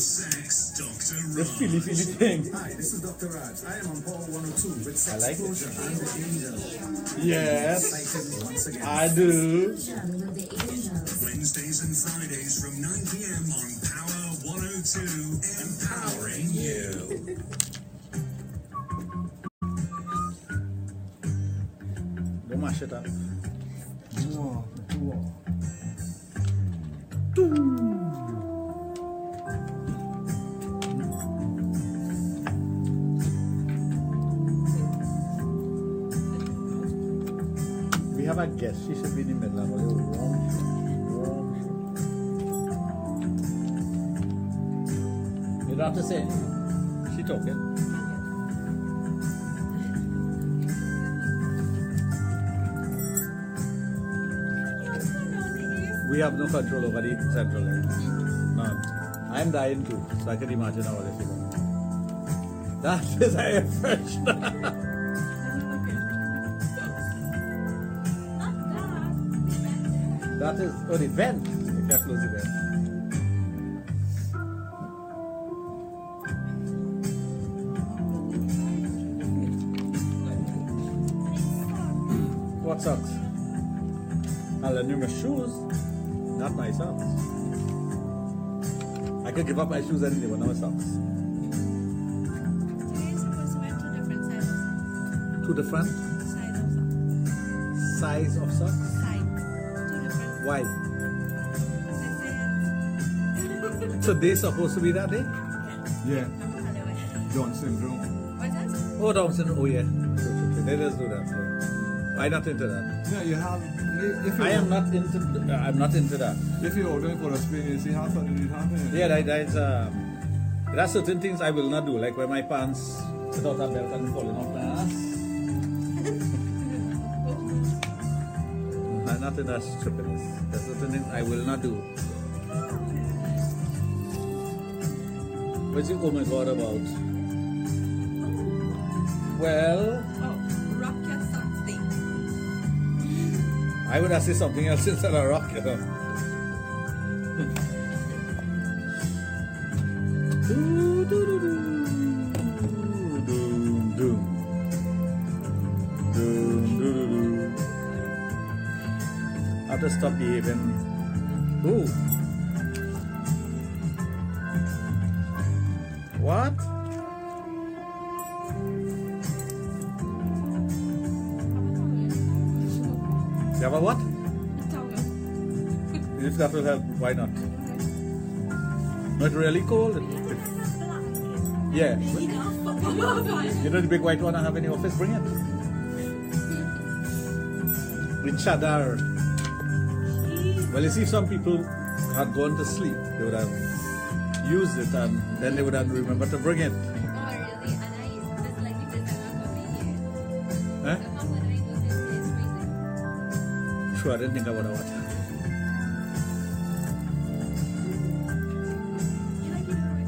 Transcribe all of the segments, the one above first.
sex, Dr. Raj. This feely thing. Hi, this is Dr. Raj. I am on Power 102 with Sexplosion and the Angels. Yes, Excited once again. I do. Wednesdays and Fridays from 9 p.m. on Power 102, empowering you. Don't mash it up. We have a guest. She should be in the middle of a little warm. You don't have to say anything. She talking. We have no control over the central area. None. I'm dying too, so I can imagine how this is going. That is air freshener. That is the vent. You can close the vent. What socks? I'll lend you my shoes. Not my socks. I could give up my shoes any day, but not my socks. Today is supposed to wear two different sizes of socks. Two different Size of socks. size of socks? Size. Two different. Why? They say Today's supposed to be that day? Yeah, it. Down syndrome. What's that? Oh, Down syndrome. Oh, yeah. They just do that. So. I'm not into that. Yeah, you have. If you I am not into. I'm not into that. If you're ordering for a spin, you see how fun it happens. Yeah, there are certain things I will not do, like when my pants without a belt and falling off my ass. I'm not in that stupidness. There's certain things I will not do. What's you oh my god about? Well, Oh, rock your socks thing. I would have said something else instead of rock. You know. Doom, doom, doom. Doom, doom. I have to stop behaving. Ooh. What? You have a what? If that will help, why not? Not really cold? Yeah. You know the big white one I have in the office? Bring it. With cheddar. Well, you see, some people had gone to sleep. They would have used it and then they would have remembered to bring it. Oh, really? And I just like it because I'm not coming here. Huh? So how would I go to this freezing? Sure, I didn't think about that. You like it more?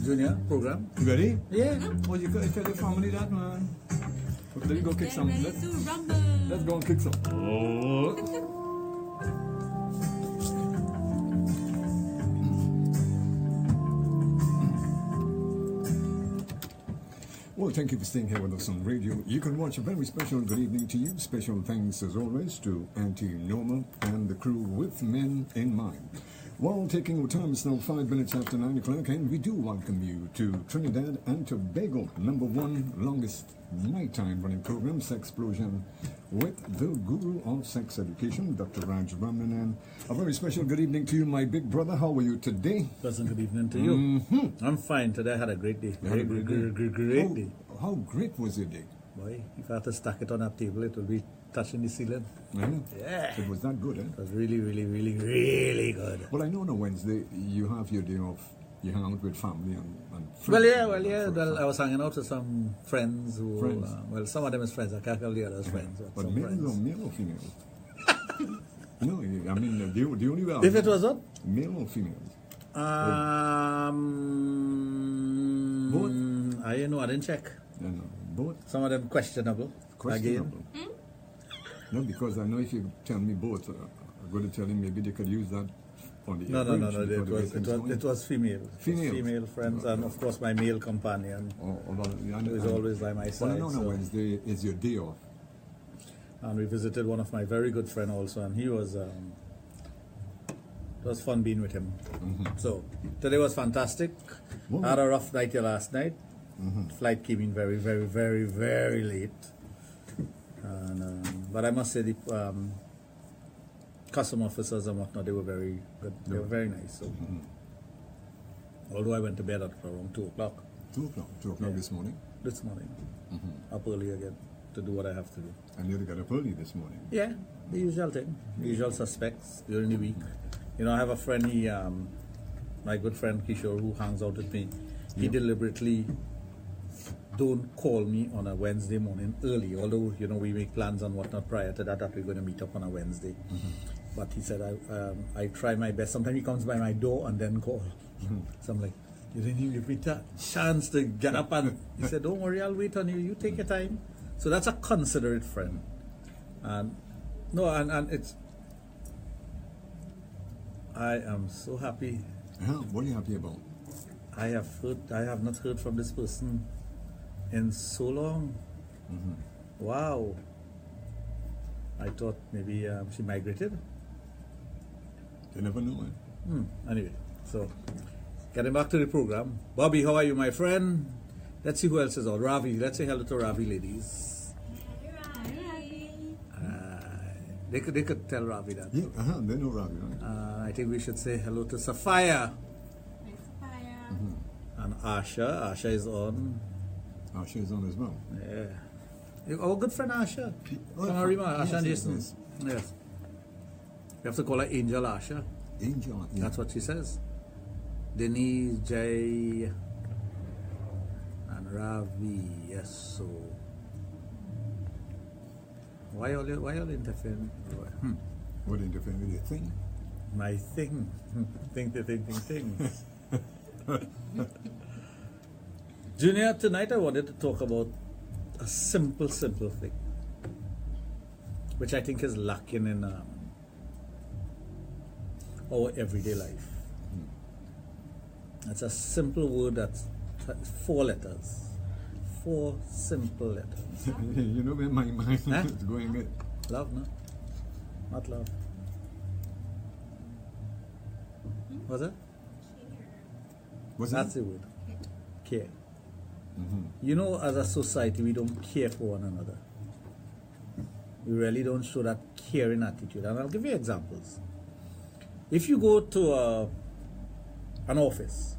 Junior program? You ready? Yeah. Oh, you gotta tell your family that, man. Okay, let me go kick Get some. ready Let's to rumble. go and kick some. Oh. Well, thank you for staying here with us on radio. You can watch a very special good evening to you. Special thanks, as always, to Auntie Norma and the crew with men in mind. Well, taking our time, it's now 5 minutes after 9 o'clock, and we do welcome you to Trinidad and Tobago, #1 longest nighttime running program, Sexplosion, with the guru of sex education, Dr. Raj Ramnan. And a very special good evening to you, my big brother. How are you today? Pleasant good evening to you. Mm-hmm. I'm fine today. I had a great day. You had a great day. Great day. How great was your day? Boy, if I had to stack it on a table, it would be touching the ceiling. I know. Yeah. It was that good, eh? It was really, really, really, really good. Well, I know on a Wednesday you have your day off. You hang out with family and friends. Well, yeah. Well, I was hanging out with some friends who, Friends. well, some of them is friends. I can't call the others friends. But some male friends. or female? No, I mean, the only way. If it was what? Male or female? Both. I know. I didn't check. No, both. Some of them questionable. Questionable. No, because I know if you tell me both, I'm going to tell him maybe they could use that on the No. average before they get things going. It was female. Females. Female friends, and of course my male companion, who is always by my Well, I side. know so- Wednesday is your day off. And we visited one of my very good friends also, and he was. It was fun being with him. So today was fantastic. Well, I had a rough night here last night. Flight came in very, very, very, very late. And, but I must say the custom officers and whatnot, they were very good. They were very nice. So, although I went to bed at around 2 o'clock 2 o'clock. 2 o'clock Yeah. this morning. this morning, up early again to do what I have to do. And you got up early this morning. Yeah, the usual thing, the usual suspects during the week. You know, I have a friend, my good friend Kishore, who hangs out with me. He deliberately don't call me on a Wednesday morning early, although, you know, we make plans and whatnot prior to that we're going to meet up on a Wednesday. But he said, I try my best. Sometimes he comes by my door and then call. So I'm like, you didn't even give me a chance to get up. And he said, don't worry, I'll wait on you. You take your time. So that's a considerate friend. And no, and it's, I am so happy. What are you happy about? I have not heard from this person in so long. Wow. I thought maybe she migrated. You never know it. Anyway, so getting back to the program. Bobby, how are you, my friend? Let's see who else is on. Ravi. Let's say hello to Ravi, ladies. They could tell Ravi that. Yeah, they know Ravi, right? I think we should say hello to Sapphire and Asha. Asha is on. She's on as well. Yeah. Our good friend Asha. Oh, From Arima, Asha and yes, Jason. yes. Yes. You have to call her Angel Asha. Angel, yeah. That's what she says. Denise, Jay, and Ravi. Yes, so. Why all interfering? What interfering with your thing? My thing. Thing. Junior, tonight I wanted to talk about a simple thing, which I think is lacking in our everyday life. It's a simple word that's 4 letters. 4 simple letters. You know where my mind Huh? is going with. Love, no? Not love. What's that? What's That's that? the word. Care. You know, as a society, we don't care for one another. We really don't show that caring attitude. And I'll give you examples. If you go to an office,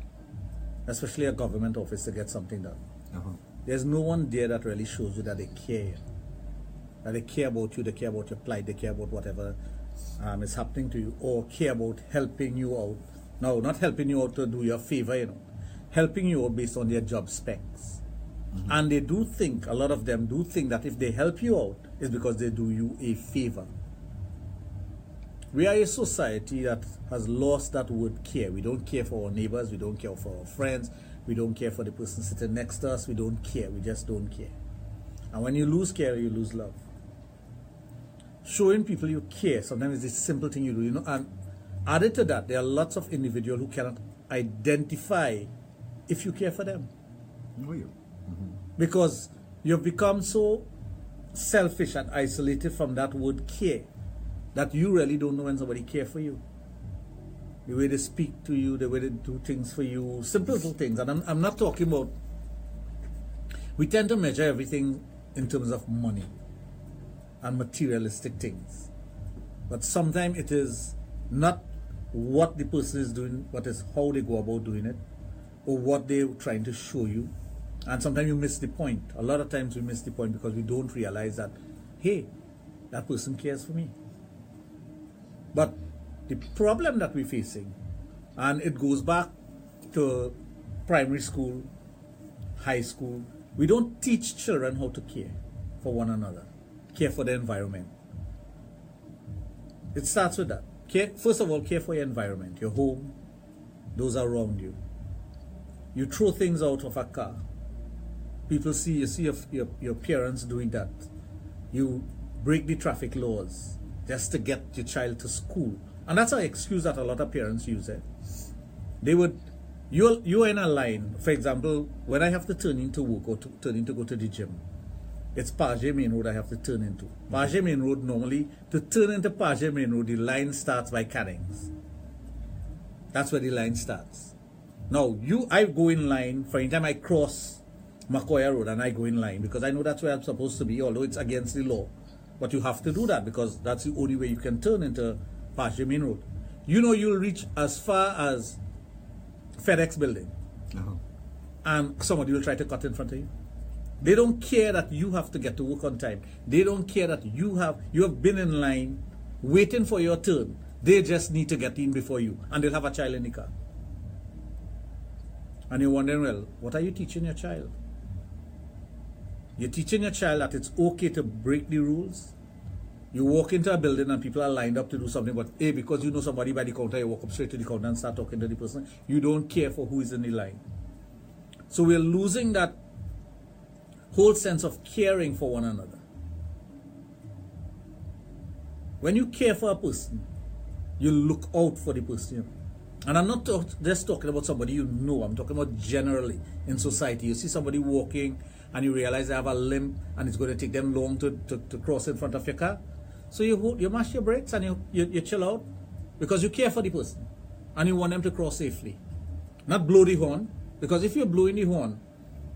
especially a government office, to get something done, there's no one there that really shows you that they care. That they care about you, they care about your plight, they care about whatever is happening to you, or care about helping you out. No, not helping you out to do you a favor, you know. Helping you out based on their job specs. And they do think, a lot of them do think that if they help you out, it's because they do you a favor. We are a society that has lost that word care. We don't care for our neighbors, we don't care for our friends, we don't care for the person sitting next to us, we don't care, we just don't care. And when you lose care, you lose love. Showing people you care, sometimes it's a simple thing you do, you know, and added to that, there are lots of individuals who cannot identify if you care for them. Know you. Because you've become so selfish and isolated from that word care that you really don't know when somebody cares for you. The way they speak to you, the way they do things for you, simple little things. And I'm not talking about, we tend to measure everything in terms of money and materialistic things. But sometimes it is not what the person is doing, but it's how they go about doing it, or what they're trying to show you. And sometimes you miss the point. A lot of times we miss the point because we don't realize that, hey, that person cares for me. But the problem that we're facing, and it goes back to primary school, high school, we don't teach children how to care for one another, care for the environment. It starts with that. Care, first of all, care for your environment, your home, those around you. You throw things out of a car. People see, you see your parents doing that. You break the traffic laws. just to get your child to school. And that's an excuse that a lot of parents use. They would, you're in a line. For example, when I have to turn into work or turn in to go to the gym, it's Page Main Road I have to turn into. Page Main Road, normally, to turn into Page Main Road, the line starts by Cannings. That's where the line starts. Now, I go in line for any time I cross Macoya Road, and I go in line because I know that's where I'm supposed to be, although it's against the law. But you have to do that because that's the only way you can turn into Page Main Road. You know you'll reach as far as FedEx building, and somebody will try to cut in front of you. They don't care that you have to get to work on time. They don't care that you have been in line waiting for your turn. They just need to get in before you, and they'll have a child in the car. And you're wondering, well, what are you teaching your child? You're teaching your child that it's okay to break the rules. You walk into a building and people are lined up to do something, but because you know somebody by the counter, you walk up straight to the counter and start talking to the person. You don't care for who is in the line. So we're losing that whole sense of caring for one another. When you care for a person, you look out for the person. And I'm not just talking about somebody you know. I'm talking about generally in society. You see somebody walking and you realize they have a limp and it's going to take them long to cross in front of your car. So you mash your brakes and you chill out because you care for the person and you want them to cross safely. Not blow the horn, because if you're blowing the horn,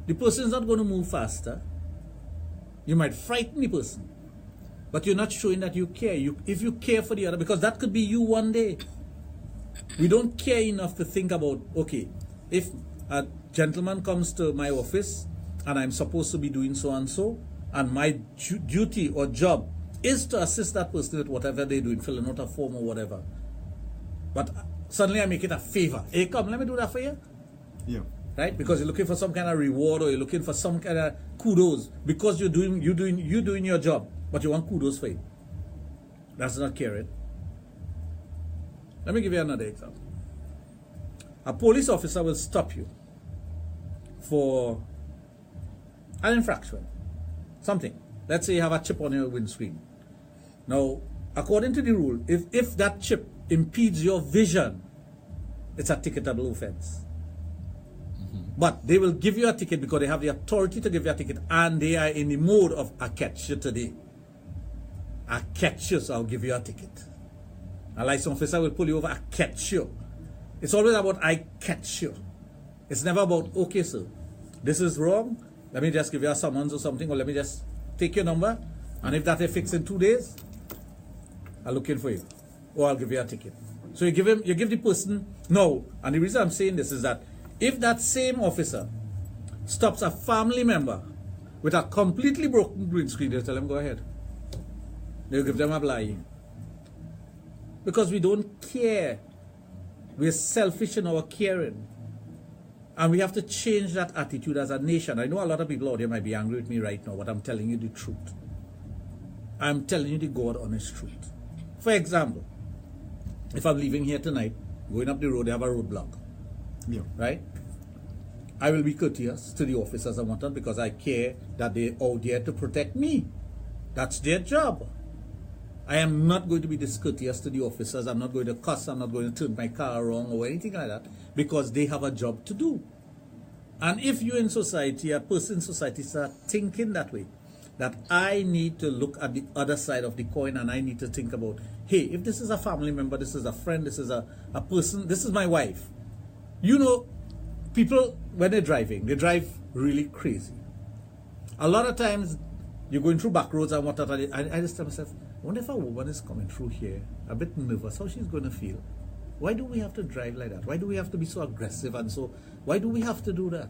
the person's not going to move faster. You might frighten the person, but you're not showing that you care. If you care for the other, because that could be you one day. We don't care enough to think about, okay, if a gentleman comes to my office and I'm supposed to be doing so and so, and my duty or job is to assist that person with whatever they're doing, filling out a form or whatever. But suddenly I make it a favor. Hey, come, let me do that for you. Yeah. Right? Because you're looking for some kind of reward or you're looking for some kind of kudos because you're doing your job, but you want kudos for it. That's not caring. Let me give you another example. A police officer will stop you for an infraction. Something. Let's say you have a chip on your windscreen. Now, according to the rule, if that chip impedes your vision, it's a ticketable offense. But they will give you a ticket because they have the authority to give you a ticket, and they are in the mode of, I catch you today. I catch you, so I'll give you a ticket. A license officer will pull you over, I catch you. It's always about, I catch you. It's never about, okay, sir, this is wrong. Let me just give you a summons or something, or let me just take your number, and if that is fixed in 2 days, I'll look in for you, or I'll give you a ticket. So you give the person, no. And the reason I'm saying this is that if that same officer stops a family member with a completely broken windscreen, they'll tell them, go ahead. They'll give them a blind. Because we don't care. We're selfish in our caring. And we have to change that attitude as a nation. I know a lot of people out there might be angry with me right now, but I'm telling you the truth. I'm telling you the God honest truth. For example, if I'm leaving here tonight, going up the road, they have a roadblock. Yeah. Right? I will be courteous to the officers and whatnot because I care that they're out there to protect me. That's their job. I am not going to be discourteous to the officers. I'm not going to cuss. I'm not going to turn my car wrong or anything like that because they have a job to do. And if you in society, a person in society start thinking that way, that I need to look at the other side of the coin and I need to think about, hey, if this is a family member, this is a friend, this is a person, this is my wife. You know, people, when they're driving, they drive really crazy. A lot of times, you're going through back roads and whatnot, and I just tell myself, I wonder if a woman is coming through here, a bit nervous, how she's going to feel. Why do we have to drive like that? Why do we have to be so aggressive and so, why do we have to do that?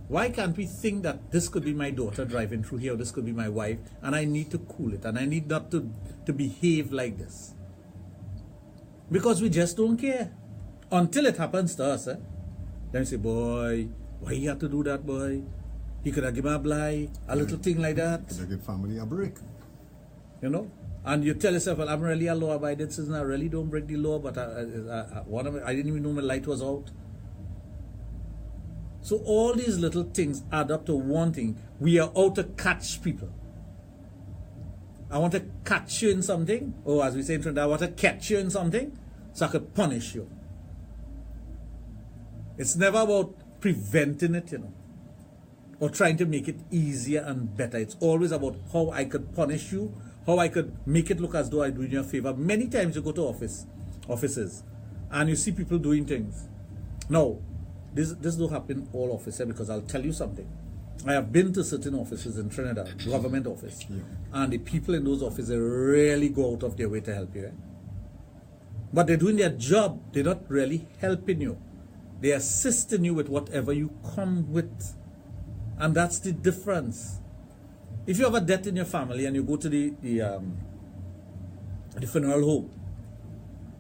Why can't we think that this could be my daughter driving through here, or this could be my wife, and I need to cool it, and I need not to behave like this? Because we just don't care. Until it happens to us, Then we say, boy, why you have to do that, boy? He could have given a blind, a little thing like that. Could have given family a break. You know? And you tell yourself, well, I'm really a law-abiding citizen. I really don't break the law, but I didn't even know my light was out. So all these little things add up to one thing. We are out to catch people. I want to catch you in something, or as we say in Trinidad, I want to catch you in something so I could punish you. It's never about preventing it, or trying to make it easier and better. It's always about how I could punish you, how I could make it look as though I'm doing you a favor. Many times you go to offices, and you see people doing things. Now, this don't happen in all offices, because I'll tell you something. I have been to certain offices in Trinidad, government office, and the people in those offices really go out of their way to help you. But they're doing their job. They're not really helping you. They're assisting you with whatever you come with. And that's the difference. If you have a death in your family and you go to the funeral home,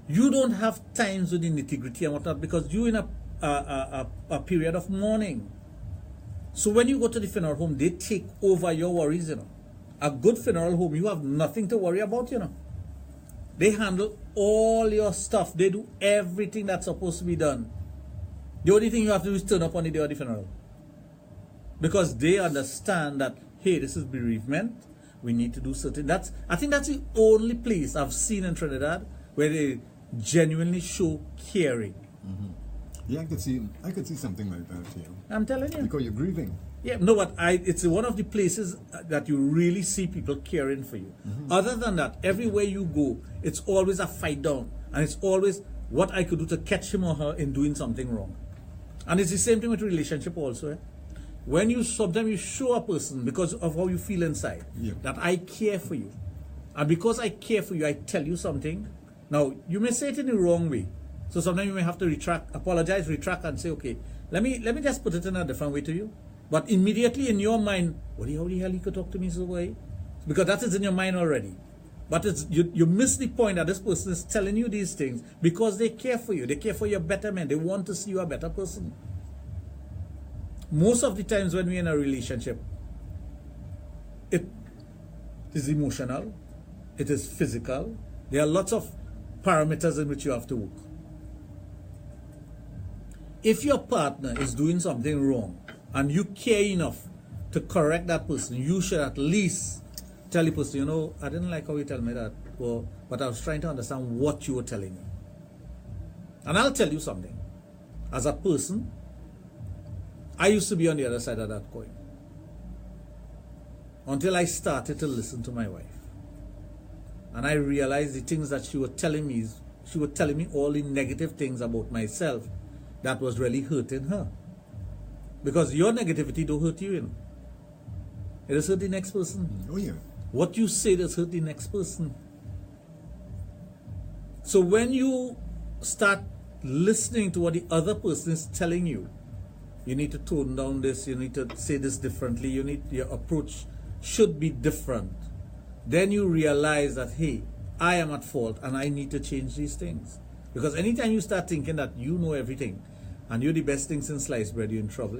you don't have times with the nitty-gritty and whatnot, because you're in a period of mourning. So when you go to the funeral home, they take over your worries, A good funeral home, you have nothing to worry about, They handle all your stuff. They do everything that's supposed to be done. The only thing you have to do is turn up on the day of the funeral. Because they understand that, hey, this is bereavement. We need to do certain... I think that's the only place I've seen in Trinidad where they genuinely show caring. Yeah, I could see something like that here. I'm telling you. Because you're grieving. Yeah, no, but it's one of the places that you really see people caring for you. Other than that, everywhere you go, it's always a fight down. And it's always what I could do to catch him or her in doing something wrong. And it's the same thing with relationship also. When sometimes you show a person, because of how you feel inside, that I care for you. And because I care for you, I tell you something. Now, you may say it in the wrong way. So sometimes you may have to apologize, retract, and say, okay, let me just put it in a different way to you. But immediately in your mind, how the hell you could talk to me so way? Because that is in your mind already. But you miss the point that this person is telling you these things because they care for you. They care for your betterment. They want to see you a better person. Most of the times when we're in a relationship, it is emotional. It is physical. There are lots of parameters in which you have to work. If your partner is doing something wrong and you care enough to correct that person, you should at least tell the person, I didn't like how you tell me that, but I was trying to understand what you were telling me. And I'll tell you something. As a person, I used to be on the other side of that coin. Until I started to listen to my wife. And I realized the things that she was telling me all the negative things about myself that was really hurting her. Because your negativity don't hurt you, It does hurt the next person. Oh, yeah. What you say does hurt the next person. So when you start listening to what the other person is telling you, you need to tone down this, you need to say this differently, your approach should be different. Then you realize that, hey, I am at fault and I need to change these things. Because anytime you start thinking that you know everything and you're the best thing since sliced bread, you're in trouble,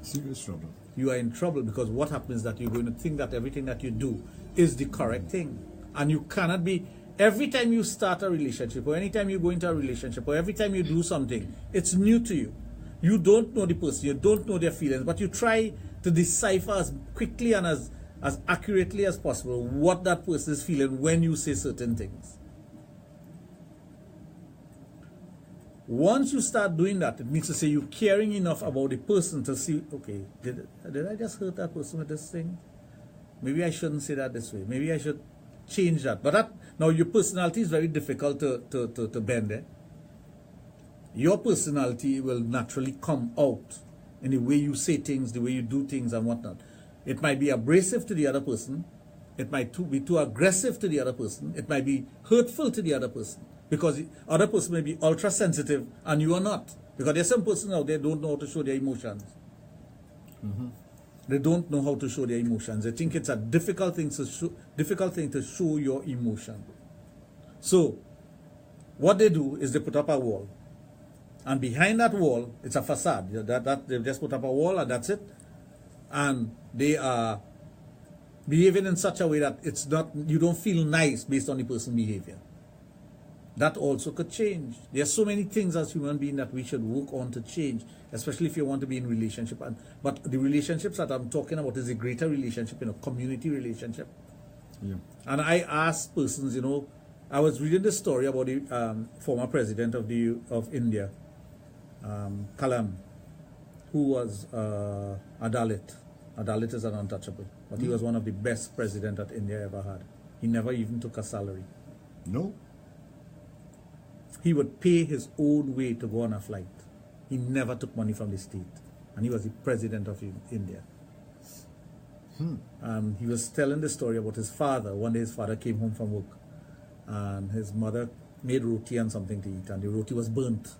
Serious trouble. You are in trouble, because what happens is that you're going to think that everything that you do is the correct thing. And you cannot be... Every time you start a relationship, or anytime you go into a relationship, or every time you do something, it's new to you. You don't know the person, you don't know their feelings, but you try to decipher as quickly and as accurately as possible what that person is feeling when you say certain things. Once you start doing that, it means to say you're caring enough about the person to see, okay, did I just hurt that person with this thing? Maybe I shouldn't say that this way. Maybe I should change that. But now your personality is very difficult to bend. Your personality will naturally come out in the way you say things, the way you do things and whatnot. It might be abrasive to the other person. It might be too aggressive to the other person. It might be hurtful to the other person. Because the other person may be ultra sensitive and you are not. Because there's some persons out there don't know how to show their emotions. They don't know how to show their emotions. They think it's a difficult thing to show your emotion. So, what they do is they put up a wall. And behind that wall, it's a facade. They just put up a wall and that's it. And they are behaving in such a way that you don't feel nice based on the person's behavior. That also could change. There are so many things as human beings that we should work on to change, especially if you want to be in relationship. But the relationships that I'm talking about is a greater relationship, community relationship. Yeah. And I asked persons, you know, I was reading the story about the former president of India, Kalam, who was a Dalit. A Dalit is an untouchable, but he was one of the best presidents that India ever had. He never even took a salary. No? He would pay his own way to go on a flight. He never took money from the state. And he was the president of India. He was telling the story about his father. One day his father came home from work and his mother made roti and something to eat, and the roti was burnt.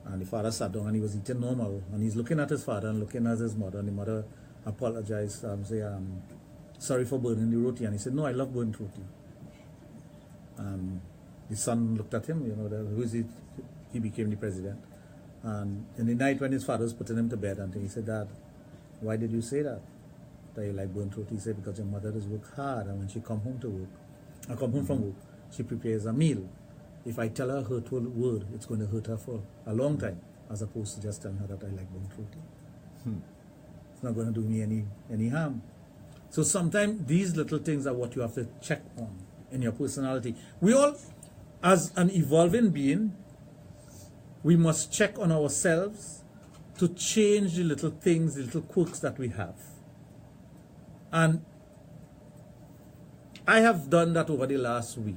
And the father sat down and he was eating normal. And he's looking at his father and looking at his mother, and the mother apologized and said, sorry for burning the roti. And he said, no, I love burnt roti. And the son looked at him, you know, who is it? He became the president. And in the night when his father was putting him to bed, and he said, Dad, why did you say that? That you like burnt roti? He said, because your mother does work hard, and when she come home from work, she prepares a meal. If I tell her a hurtful word, it's going to hurt her for a long time, as opposed to just telling her that I like burnt roti. It's not going to do me any harm. So sometimes these little things are what you have to check on in your personality. We all, as an evolving being, we must check on ourselves to change the little things, the little quirks that we have. And I have done that over the last week.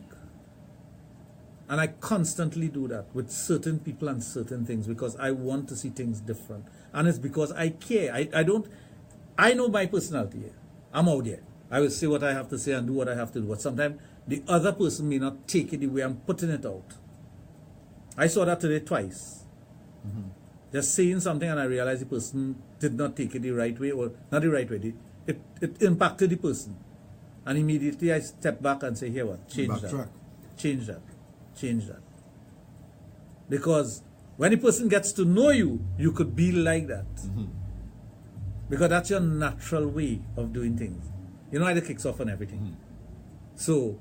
And I constantly do that with certain people and certain things because I want to see things different. And it's because I care. I know my personality. I'm out there. I will say what I have to say and do what I have to do. But sometimes the other person may not take it the way I'm putting it out. I saw that today twice. Just saying something and I realized the person did not take it the right way, or not the right way. It impacted the person. And immediately I stepped back and say, here what? Change that. Change that. Change that. Because when a person gets to know you, you could be like that. Because that's your natural way of doing things. You know how it kicks off on everything. So,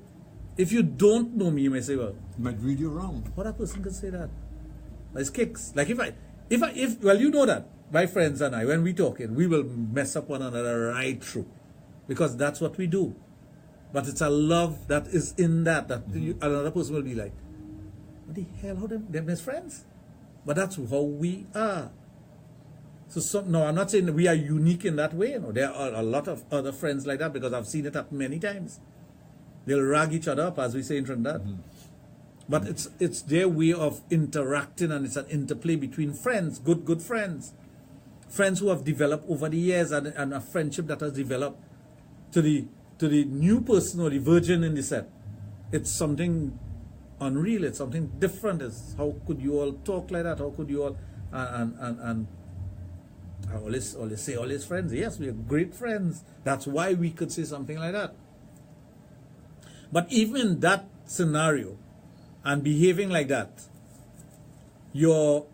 if you don't know me, you may say, well, might read you wrong. What a person could say that? It's kicks. Like well, you know that, my friends and I, when we talking, we will mess up one another right through. Because that's what we do. But it's a love that is in that another person will be like, what the hell, how them best friends? But that's how we are. So no, I'm not saying that we are unique in that way. You know, there are a lot of other friends like that because I've seen it happen many times. They'll rag each other up, as we say in Trinidad. But it's their way of interacting, and it's an interplay between friends, good friends. Friends who have developed over the years, and a friendship that has developed to the new person or the virgin in the set. It's something unreal, it's something different. It's, how could you all talk like that? How could you all and I always say always friends. Yes, we are great friends. That's why we could say something like that. But even in that scenario and behaving like that, your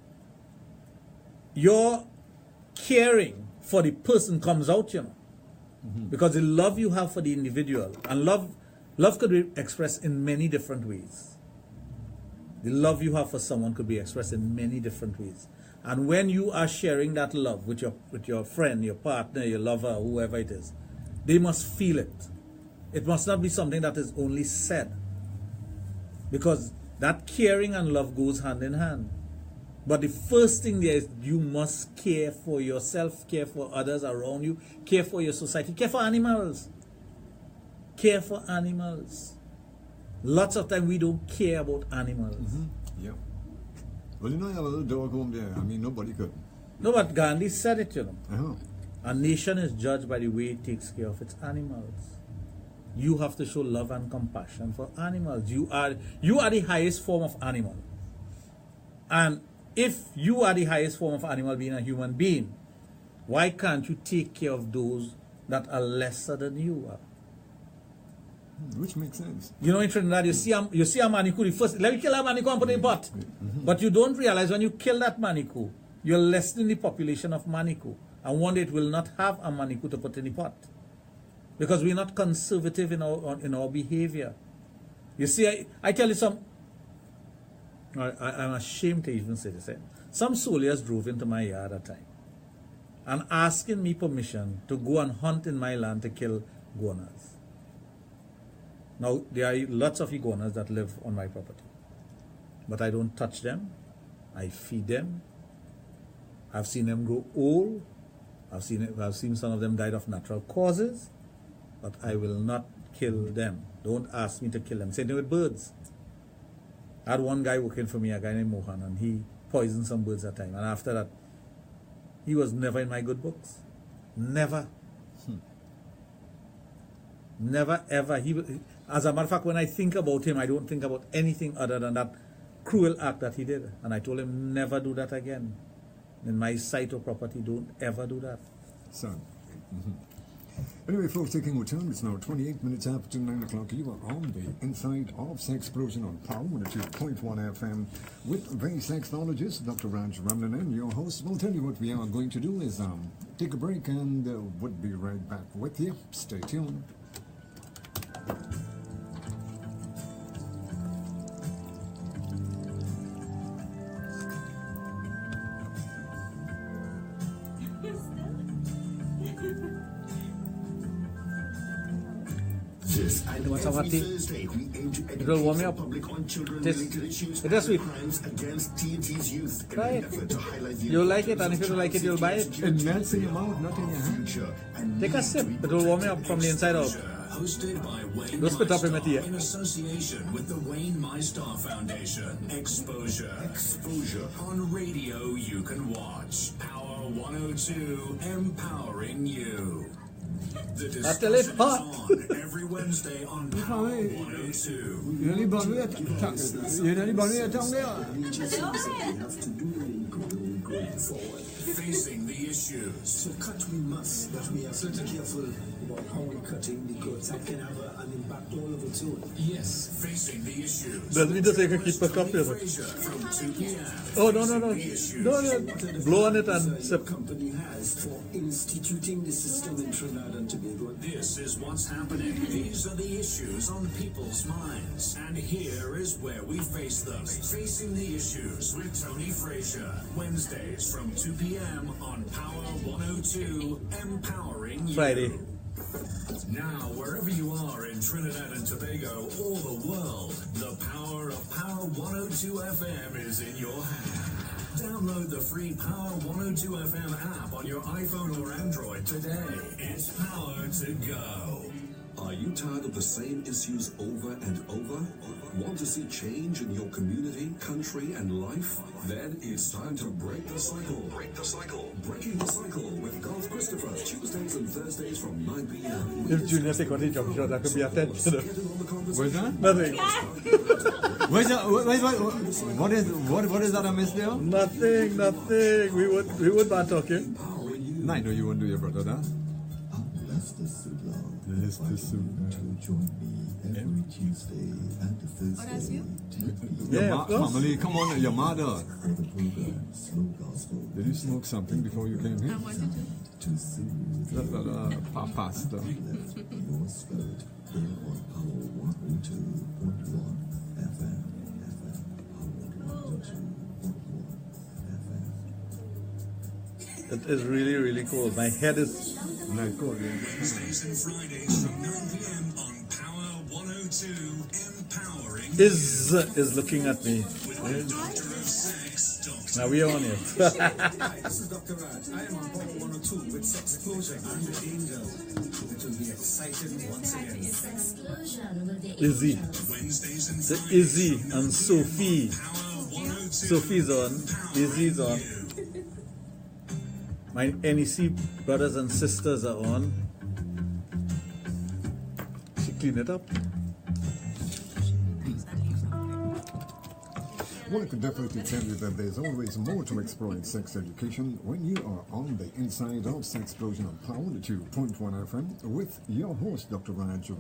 caring for the person comes out, you know. Because the love you have for the individual, and love could be expressed in many different ways. The love you have for someone could be expressed in many different ways. And when you are sharing that love with your friend, your partner, your lover, whoever it is, they must feel it. It must not be something that is only said. Because that caring and love goes hand in hand. But the first thing there is you must care for yourself, care for others around you, care for your society, care for animals. Care for animals. Lots of time we don't care about animals. Yeah. Well, you know, I have a little dog home there. I mean, nobody could. No, but Gandhi said it, you know. Uh-huh. A nation is judged by the way it takes care of its animals. You have to show love and compassion for animals. You are the highest form of animal. And if you are the highest form of animal, being a human being, why can't you take care of those that are lesser than you are? Which makes sense. You know, in Trinidad, you see a manikou, first, let me kill a manikou and put it in pot. But you don't realize when you kill that manikou, you're lessening the population of manikou. And one day it will not have a manikou to put in the pot. Because we're not conservative in our behavior. You see, I tell you I'm ashamed to even say this. Some soldiers drove into my yard at a time and asking me permission to go and hunt in my land to kill goannas. Now, there are lots of iguanas that live on my property, but I don't touch them. I feed them. I've seen them grow old. I've seen some of them died of natural causes, but I will not kill them. Don't ask me to kill them. Same thing with birds. I had one guy working for me, a guy named Mohan, and he poisoned some birds at a time. And after that, he was never in my good books. Never. Never, ever. As a matter of fact, when I think about him, I don't think about anything other than that cruel act that he did. And I told him, never do that again. In my site or property, don't ever do that. Son. Anyway, folks, taking our time, it's now 28 minutes after 9 o'clock. You are on the inside of Sexplosion on Power 102.1 FM with the Sexologist, Dr. Raj, and your host. We'll tell you what we are going to do is take a break and we'll be right back with you. Stay tuned. You want some hot tea? It will warm me up. It is sweet. Try it. You'll like it, and if you don't like it, you'll buy it. It melts in your mouth, not in your hand. Take a sip. It will warm you up from the inside out. Hosted by Wayne Don't spit up in my tea. in association with the Wayne MyStar Foundation. Exposure on radio you can watch. Power 102, empowering you. The discussion is on every Wednesday on Power 102. You nearly burned your tongue there. Facing the issues. To cut we must, but we have to be careful about how we're cutting because that can have an impact all over too. Yes, facing the issues. Doesn't mean to say you can keep a cup here. From 2 p.m. Oh, no. No. Blow on it and sip. The company has for instituting the system in Trinidad and Tobago. This is what's happening. These are the issues on people's minds. And here is where we face them. Facing the Issues with Tony Frazier. Wednesdays from 2 p.m. on Power 102, empowering you. Friday. Now, wherever you are in Trinidad and Tobago or the world, the power of Power 102 FM is in your hand. Download the free Power 102 FM app on your iPhone or Android today. It's power to go. Are you tired of the same issues over and over? Want to see change in your community, country, and life? Then it's time to break the cycle. Breaking the cycle with Golf Christopher, Tuesdays and Thursdays from 9 p.m. If Junior take on the jump shot, that could be a 10. Where's that? Nothing. What is that I missed there? Nothing. We would not talking. No, I know you won't do your brother that. Join me every Tuesday and Thursday. Oh, that's you? Yeah, of course. Family, come on, your mother. For the program, Slow Gospel. Did you smoke something before you came here? I wanted to. To soothe Pasta. your spirit here on Power 102.1 FM. Power 102.1 FM. It is really, really cold. My head is... Night cold, yeah. Wednesdays and Fridays from 9 p.m. on Power 102, empowering is looking at me. with Doctor of Sex, Dr. Now we are on it. Hi, this is Dr. Raj. I am on Power 102 with Sexplosion and the Angel. It will be exciting once again. Sexplosion with the Izzy. Wednesdays and So Fridays Izzy and Sophie. Power 102. Sophie's on. Izzy's on. My NEC brothers and sisters are on. She clean it up. Well, I could definitely tell you that there's always more to explore in sex education when you are on the inside of Sexplosion on Power 2.1 FM with your host, Dr. Raj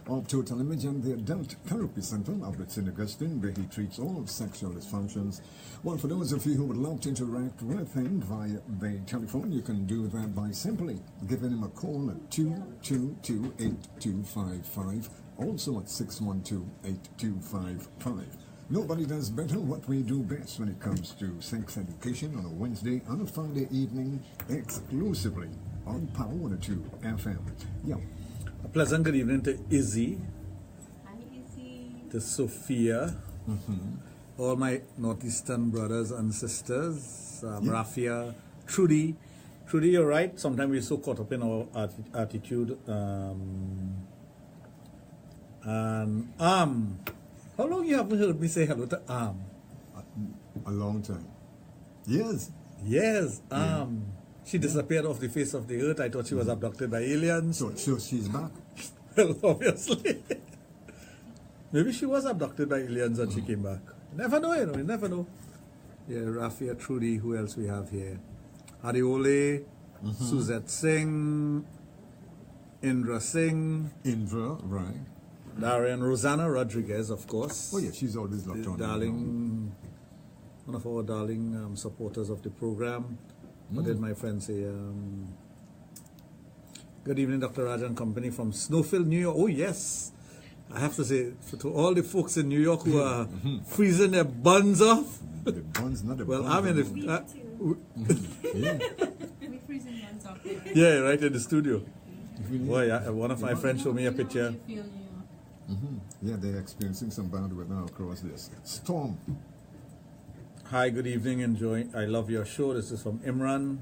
of Total Image and the Adult Therapy Center of St. Augustine, where he treats all sexual dysfunctions. Well, for those of you who would love to interact with him via the telephone, you can do that by simply giving him a call at 222-8255, also at 612-8255. Nobody does better what we do best when it comes to sex education on a Wednesday and a Friday evening, exclusively on Power 102 FM. Yeah. A pleasant good evening to Izzy. to Sophia, all my Northeastern brothers and sisters, Rafia, Trudy. Trudy, you're right. Sometimes we're so caught up in our attitude. And how long you haven't heard me say hello to A long time. Yes. Yes, she disappeared off the face of the earth. I thought she was abducted by aliens. So she's back. Well, obviously. Maybe she was abducted by aliens and she came back. Never know, you never know. Yeah, Rafia, Trudy, who else we have here? Adiole, Suzette Singh, Indra Singh. Indra, right. Darian, Rosanna Rodriguez, of course. Oh yeah, she's always locked on. Darling, one of our darling supporters of the program. What did my friend say? Good evening, Dr. Raj and company from Snowfield, New York. Oh yes, I have to say to all the folks in New York who are freezing their buns off. The buns, not the Well, buns. I'm in the Yeah. We freezing hands off there. yeah, right in the studio. Boy, one of my friends showed me a picture. You feel New York. Yeah, they're experiencing some bad weather now across this storm. Hi, good evening. I love your show. This is from Imran.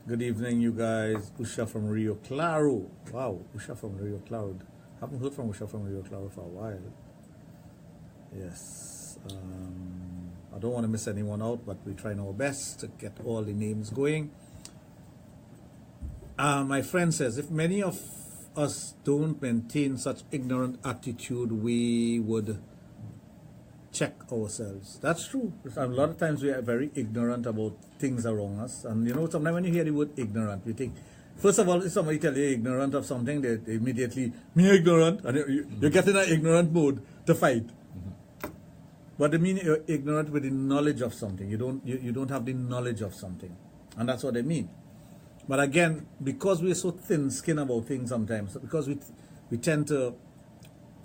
Good evening, you guys. Usha from Rio Claro. Wow, Usha from Rio Claro. Haven't heard from Usha from Rio Claro for a while. Yes. I don't want to miss anyone out, but we're trying our best to get all the names going. My friend says, if many of us don't maintain such ignorant attitude, we would check ourselves. That's true. A lot of times we are very ignorant about things around us. And sometimes when you hear the word ignorant, we think, first of all, if somebody tells you you're ignorant of something, they immediately, me ignorant, and you get in an ignorant mode to fight. But they mean you're ignorant with the knowledge of something. You don't have the knowledge of something. And that's what they mean. But again, because we're so thin-skinned about things sometimes, because we tend to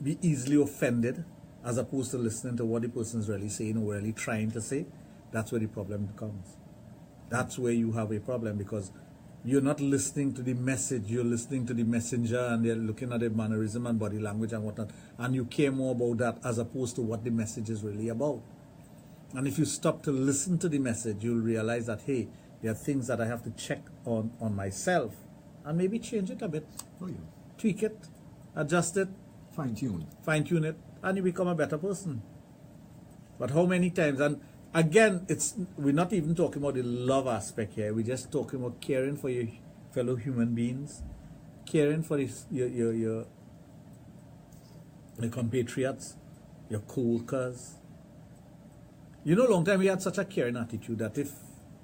be easily offended, as opposed to listening to what the person's really saying or really trying to say, that's where the problem comes. That's where you have a problem, because you're not listening to the message, you're listening to the messenger, and they're looking at the mannerism and body language and whatnot, and you care more about that as opposed to what the message is really about. And if you stop to listen to the message, you'll realize that, hey, there are things that I have to check on myself, and maybe change it a bit, Oh yeah. tweak it, adjust it, Fine-tune. it, and you become a better person. But how many times? And again, we're not even talking about the love aspect here. We're just talking about caring for your fellow human beings, caring for your compatriots, your co-workers. Long time we had such a caring attitude that if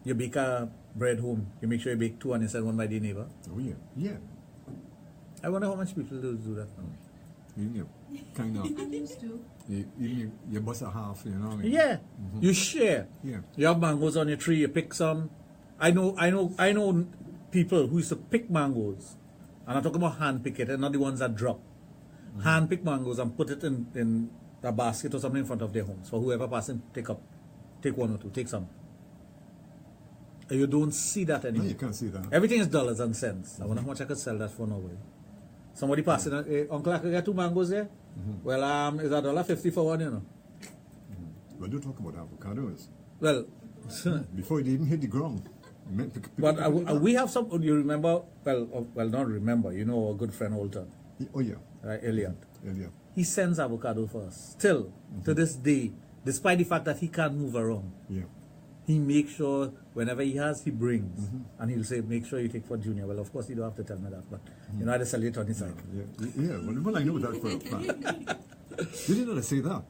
you bake a bread home, you make sure you bake 2 and you send 1 by the neighbor. Oh yeah. Yeah. I wonder how much people do that now. Yeah. Kind of. Used to. You bust a half, Yeah, you share. Yeah. You have mangoes on your tree, you pick some. I know people who used to pick mangoes, and I'm talking about hand pick it, and not the ones that drop. Hand pick mangoes and put it in a basket or something in front of their homes. For whoever passing, take 1 or 2, take some. You don't see that anymore. No, you can't see that. Everything is dollars and cents. I wonder how much I could sell that for now. Somebody passing, Uncle, I could get 2 mangoes there? Well, it's $1.50 for one, But don't talk about avocados. Well, Before they even hit the ground. but we have some, you remember, well, not remember, our good friend Holton, Oh yeah. right, Elliot. Yeah. He sends avocado for us. Still, to this day, despite the fact that he can't move around, Yeah. he makes sure whenever he has, he brings. And he'll say, make sure you take for Junior. Well, of course, you don't have to tell me that, but I had to sell it on his side. Yeah. Well, I know that for a fact. You did not say that.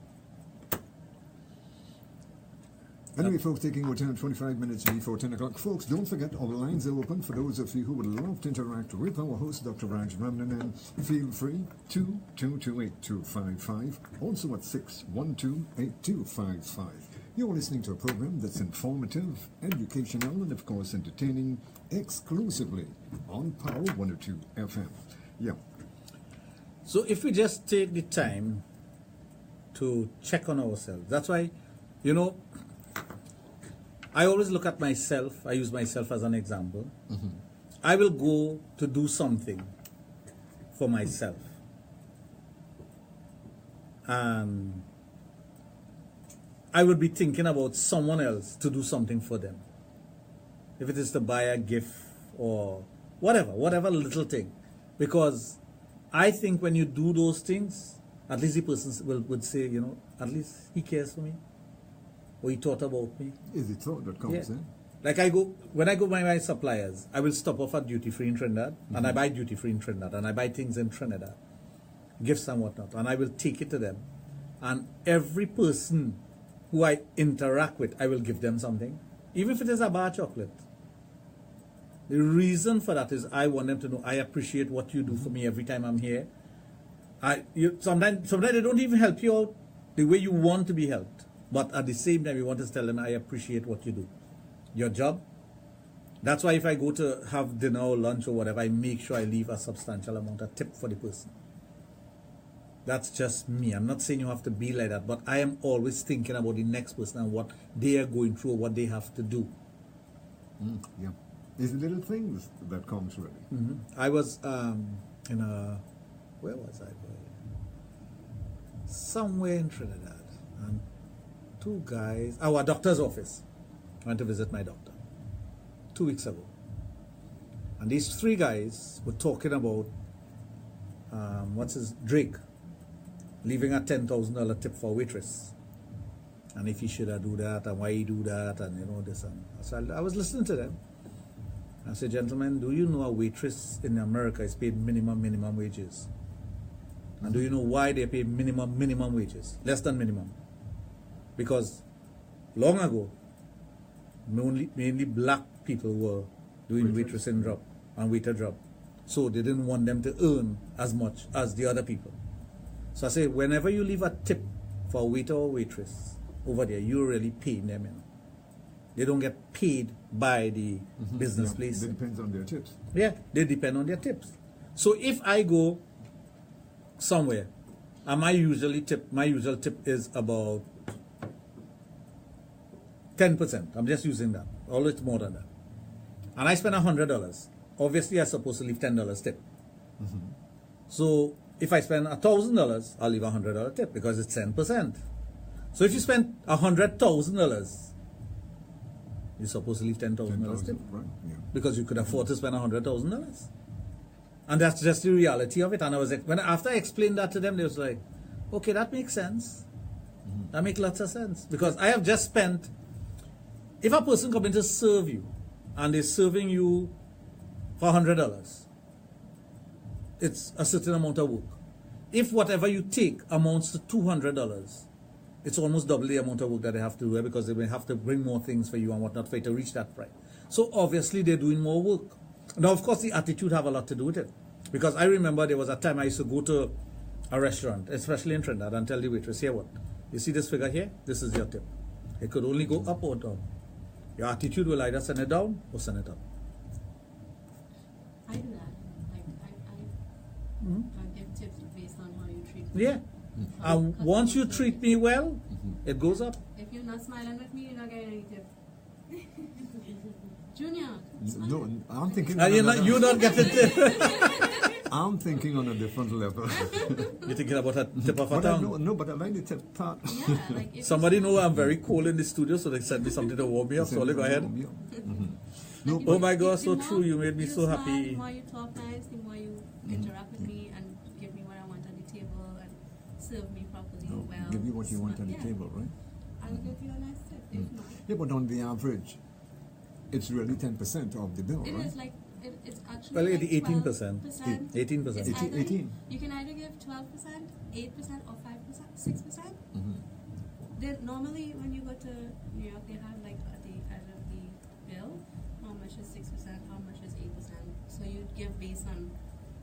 Anyway, folks, taking our time 25 minutes before 10 o'clock. Folks, don't forget, our lines are open for those of you who would love to interact with our host, Dr. Raj Ramnanan. Feel free, 2228255, also at 6128255. You're listening to a program that's informative, educational, and of course entertaining, exclusively on Power 102 FM. Yeah. So if we just take the time to check on ourselves, that's why, I always look at myself, I use myself as an example. I will go to do something for myself. and I would be thinking about someone else to do something for them. If it is to buy a gift or whatever little thing. Because I think when you do those things, at least the person would say, you know, at least he cares for me. Or he thought about me. Is it thought that comes in? Like when I go by my suppliers, I will stop off at duty free in Trinidad, and I buy duty free in Trinidad, and I buy things in Trinidad, gifts and whatnot, and I will take it to them. And every person who I interact with, I will give them something, even if it is a bar chocolate. The reason for that is I want them to know I appreciate what you do for me every time I'm here. Sometimes they don't even help you out the way you want to be helped, but at the same time you want to tell them I appreciate what you do. Your job. That's why if I go to have dinner or lunch or whatever, I make sure I leave a substantial amount of tip for the person. That's just me. I'm not saying you have to be like that, but I am always thinking about the next person and what they are going through or what they have to do. Yeah. It's little things that comes really. I was in a, where was I? Somewhere in Trinidad, and two guys, a doctor's office. I went to visit my doctor 2 weeks ago. And these three guys were talking about, Drake, leaving a $10,000 tip for a waitress. And if he should do that, and why he do that, and you know this. And so I was listening to them. I said, gentlemen, do you know a waitress in America is paid minimum wages? And do you know why they pay minimum wages? Less than minimum. Because long ago, mainly black people were doing waitressing job and waiter job. So they didn't want them to earn as much as the other people. So I say, whenever you leave a tip for a waiter or waitress over there, you're really paying them. You know. They don't get paid by the business place. It depends on their tips. Yeah, they depend on their tips. So if I go somewhere, and my usual tip is about 10%. I'm just using that. Always more than that. And I spend $100. Obviously, I'm supposed to leave $10 tip. So if I spend $1,000, I'll leave $100 tip because it's 10%. So if you spend $100,000, you're supposed to leave $10,000 tip. Right, yeah. Because you could afford to spend $100,000. And that's just the reality of it. And after I explained that to them, they was like, okay, that makes sense. That makes lots of sense. Because I have just spent, if a person comes in to serve you, and they're serving you for $100, it's a certain amount of work. If whatever you take amounts to $200, it's almost double the amount of work that they have to do because they may have to bring more things for you and whatnot for you to reach that price. So obviously they're doing more work. Now, of course, the attitude have a lot to do with it. Because I remember there was a time I used to go to a restaurant, especially in Trinidad, and tell the waitress, here what? You see this figure here? This is your tip. It could only go up or down. Your attitude will either send it down or send it up. I do that. Like I give tips based on how you treat me. Yeah. And once you treat me well, it goes up. If you're not smiling with me, you're not getting any tip. Junior. No, I'm thinking. And you don't get it. I'm thinking on a different level. You're thinking about a tip of a tongue. No, but I like the tip part. Yeah, like if Somebody know I'm very cold in the studio, so they sent me something to warm me up. So go ahead. No, Like, Oh my God, the so more true. You made me so smile, happy. The more you talk nice, the more you interact with me and give me what I want on the table and serve me properly. no, well. give you what you want on the Yeah. table, right? I'll give you a nice tip. If not, Yeah, but on the average, it's really 10% of the bill, it right? is like it's actually Well, like 18%. 12%. 18%. It's either- 18. You can either give 12%, 8%, or 5%, 6%. Then normally when you go to New York, they have like at the end of the bill, how much is 6%, how much is 8%. So you give based on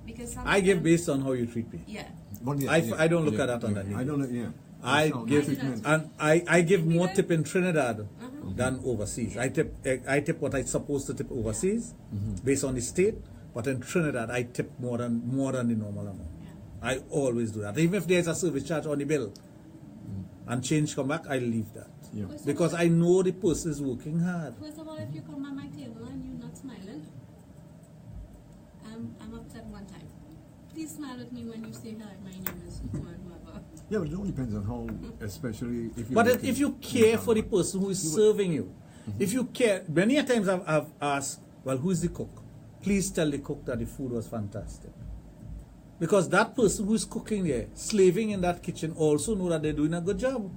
because some I give based on how you treat me. yeah. But yeah, I don't look at that on that I don't know, yeah. I Sound give treatment. and I give more tip in Trinidad than overseas. I tip what I supposed to tip overseas based on the state, but in Trinidad I tip more than the normal amount. Yeah. I always do that. Even if there's a service charge on the bill and change come back, I leave that. Yeah. Because I know the person is working hard. First of all, if you come by my table and you're not smiling, I'm upset one time. Please smile at me when you say hi. My name is Juan whoever. Yeah, but it all depends on how, especially if you. But if you care for the person who is serving you, if you care, many a times I've asked, well, who is the cook? Please tell the cook that the food was fantastic. Because that person who is cooking there, slaving in that kitchen, also know that they're doing a good job.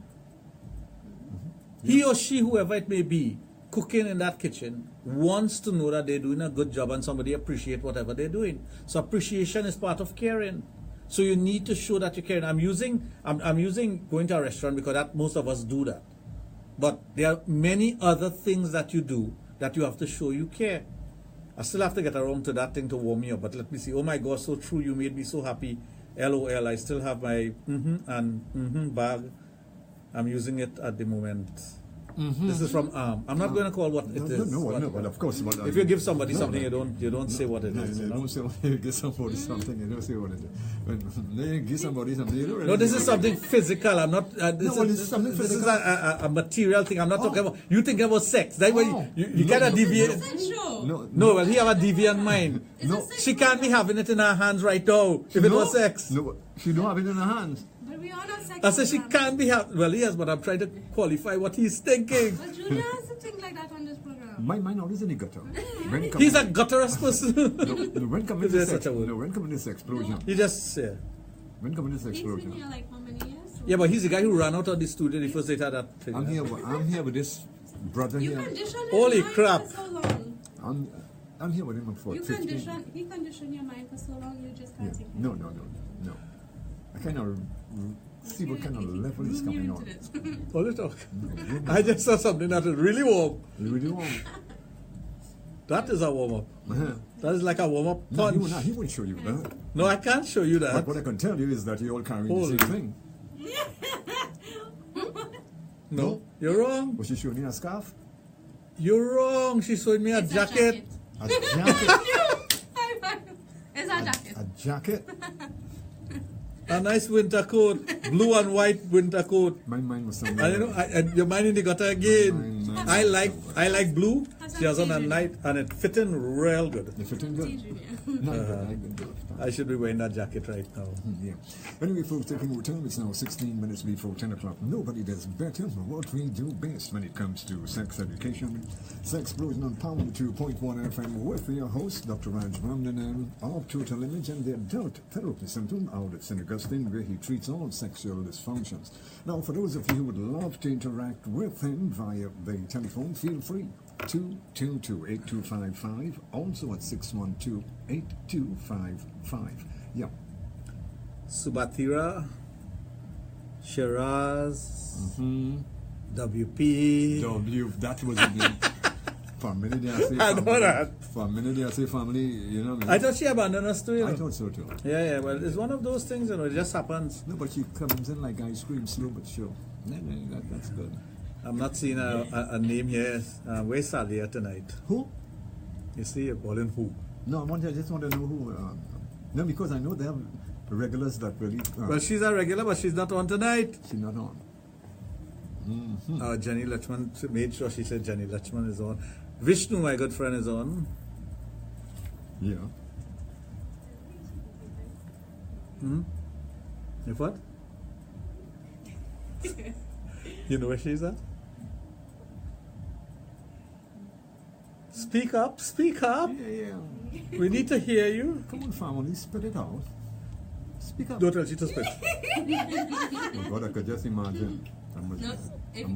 He or she, whoever it may be, cooking in that kitchen, wants to know that they're doing a good job and somebody appreciate whatever they're doing. So appreciation is part of caring. So you need to show that you're caring. I'm using going to a restaurant because that most of us do that. But there are many other things that you do that you have to show you care. I still have to get around to that thing to warm me up. But let me see. Oh my God, so true. You made me so happy. LOL. I still have my bag. I'm using it at the moment. This is from I'm not going to call what it is. No, but of course. But if you give somebody something, you don't say what it is. You don't say you give somebody something. You don't say what it is. When you give somebody something, you don't really. No, this is something physical. I'm not. This is a material thing. I'm not talking about. You thinking about sex? That way you cannot deviate. No, well, he have a deviant mind. No, she can't be having it in her hands right now. If it was sex. No, she don't have it in her hands. We are not sex. I said she can't be well, yes, but I'm trying to qualify what he's thinking. But Julia has to think like that on this program. My mind always in the gutter. He's a gutterous person. When coming to Sexplosion. You just say. When coming to He's been Sexplosion. here like how many years? Yeah, but he's the guy who ran out of the studio the first day had that thing. I'm here with this brother You here. conditioned his Holy mind crap. for so long. I'm here with him for You 15. he conditioned your mind for so long you just can't take it. No. I kind of see what kind of level is coming on. Hold it up. I just saw something that is really warm. Really warm. That is a warm up. That is like a warm up No, punch. he won't show you that. No, I can't show you that. But what I can tell you is that you all carry the same thing. No, you're wrong. Was she showing you a scarf? You're wrong. She showed me a It's jacket. A jacket? It's a jacket. A jacket? A nice winter coat. Blue and white winter coat. My mind was somewhere. And you know, your mind in the gutter again. Mine I was like blue. She has on a night and it fitting real good. You fitting good? No, I good. I should be wearing that jacket right now. Yeah. Anyway, folks, taking our time, it's now 16 minutes before 10 o'clock. Nobody does better than what we do best when it comes to sex education. Sexplosion on Power 2.1 FM with your host, Dr. Raj Ramnanan of Total Image and the Adult Therapy Center out at St. Augustine, where he treats all sexual dysfunctions. Now, for those of you who would love to interact with him via the telephone, feel free. 222-8255, also at 612-8255. Yeah. Subatira, Shiraz, WP. That was a name. For a minute there I say I know family. that. For a minute there I say family, you know what I mean? I thought she abandoned us too, you know. I thought so too. Yeah, well, it's one of those things, you know, it just happens. No, but she comes in like ice cream, slow but sure. That's good. I'm not seeing a name here. Where's Sally tonight? Who? You see, you're calling who? No, I just want to know who. No, because I know they have regulars that really. Well, she's a regular, but she's not on tonight. She's not on. Jenny Lachman made sure she said Jenny Lachman is on. Vishnu, my good friend, is on. Yeah. If what? You know where she's at? Speak up, speak up. Yeah. We need to hear you. Come on, family, spit it out. Speak up. Don't tell she to spit. Oh God, I could just imagine.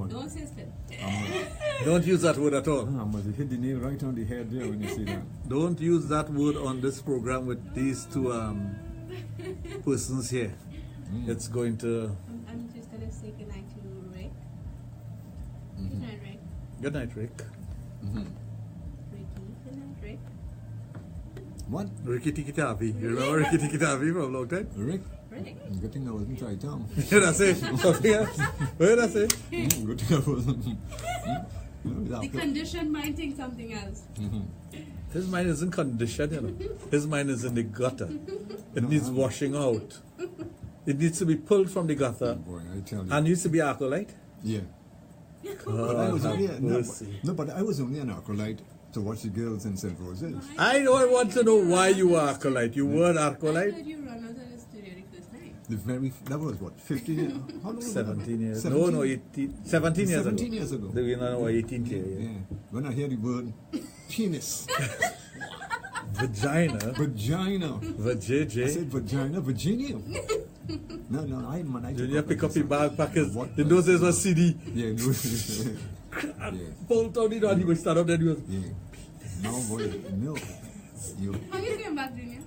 Don't say spit. Don't use that word at all. I must hit the nail right on the head there when you say that. Don't use that word on this program with these two persons here. It's going to... I'm just going to say goodnight to Rick. Good night, Rick. Good night, Rick. Ricky, good night, Rick. What? Ricky Tikitavi. You remember Ricky Tikitavi from a long time? Rick? Rick? Good thing I wasn't right down. Yeah, that's it. Something else. Where that's it? Good thing I wasn't. The conditioned mind thinks something else. His mind isn't conditioned, you know. His mind is in the gutter. It needs washing out. It needs to be pulled from the gutter. Boy, I tell you. And used to be acolyte. Yeah. God, I was only, have no, mercy. but I was only an acolyte to watch the girls in St. Roses. I don't want to know why you were acolyte. You were an I acolyte. heard you run out of the studio the first night. That was what, 15 years? How long was 17 years. 17? No, 18, 17 years 17 ago. years ago. We know 18 years. Yeah. When I hear the word penis, Vagina. vagina. I Vajay. said vagina, Virginia. No, I Junior pick up your backpackers. What In those days was CD. Yeah, Paul Tony, and he would stand up there and he was. yeah. Now, boy, no. You, How you came back, Junior?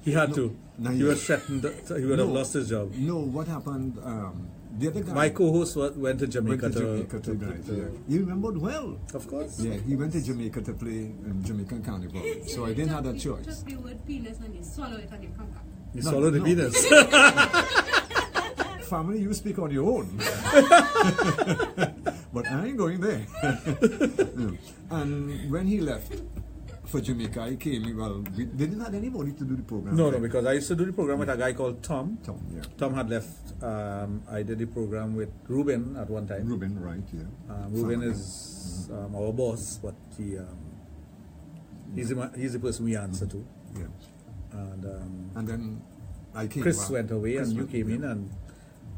He had to. No, He yeah. was threatened. He would have lost his job. no, what happened? The other guy My co-host went to Jamaica went to Jamaica to dance. Yeah. You remembered well. Of course. Yeah, he went to Jamaica to play Jamaican Carnival. So I didn't have that You choice. took the word penis and you swallow it and you come back. You No, swallowed the no. penis. Family, you speak on your own. But I ain't going there. Yeah. And when he left for Jamaica, he came, they didn't have anybody to do the program. No, because I used to do the program with a guy called Tom. Tom, yeah. Tom had left. I did the program with Ruben at one time. Ruben, right, yeah. Ruben is our boss, but he's the person we answer to. Yeah. And then I came Chris back. went away Chris and you went, came yeah. in, and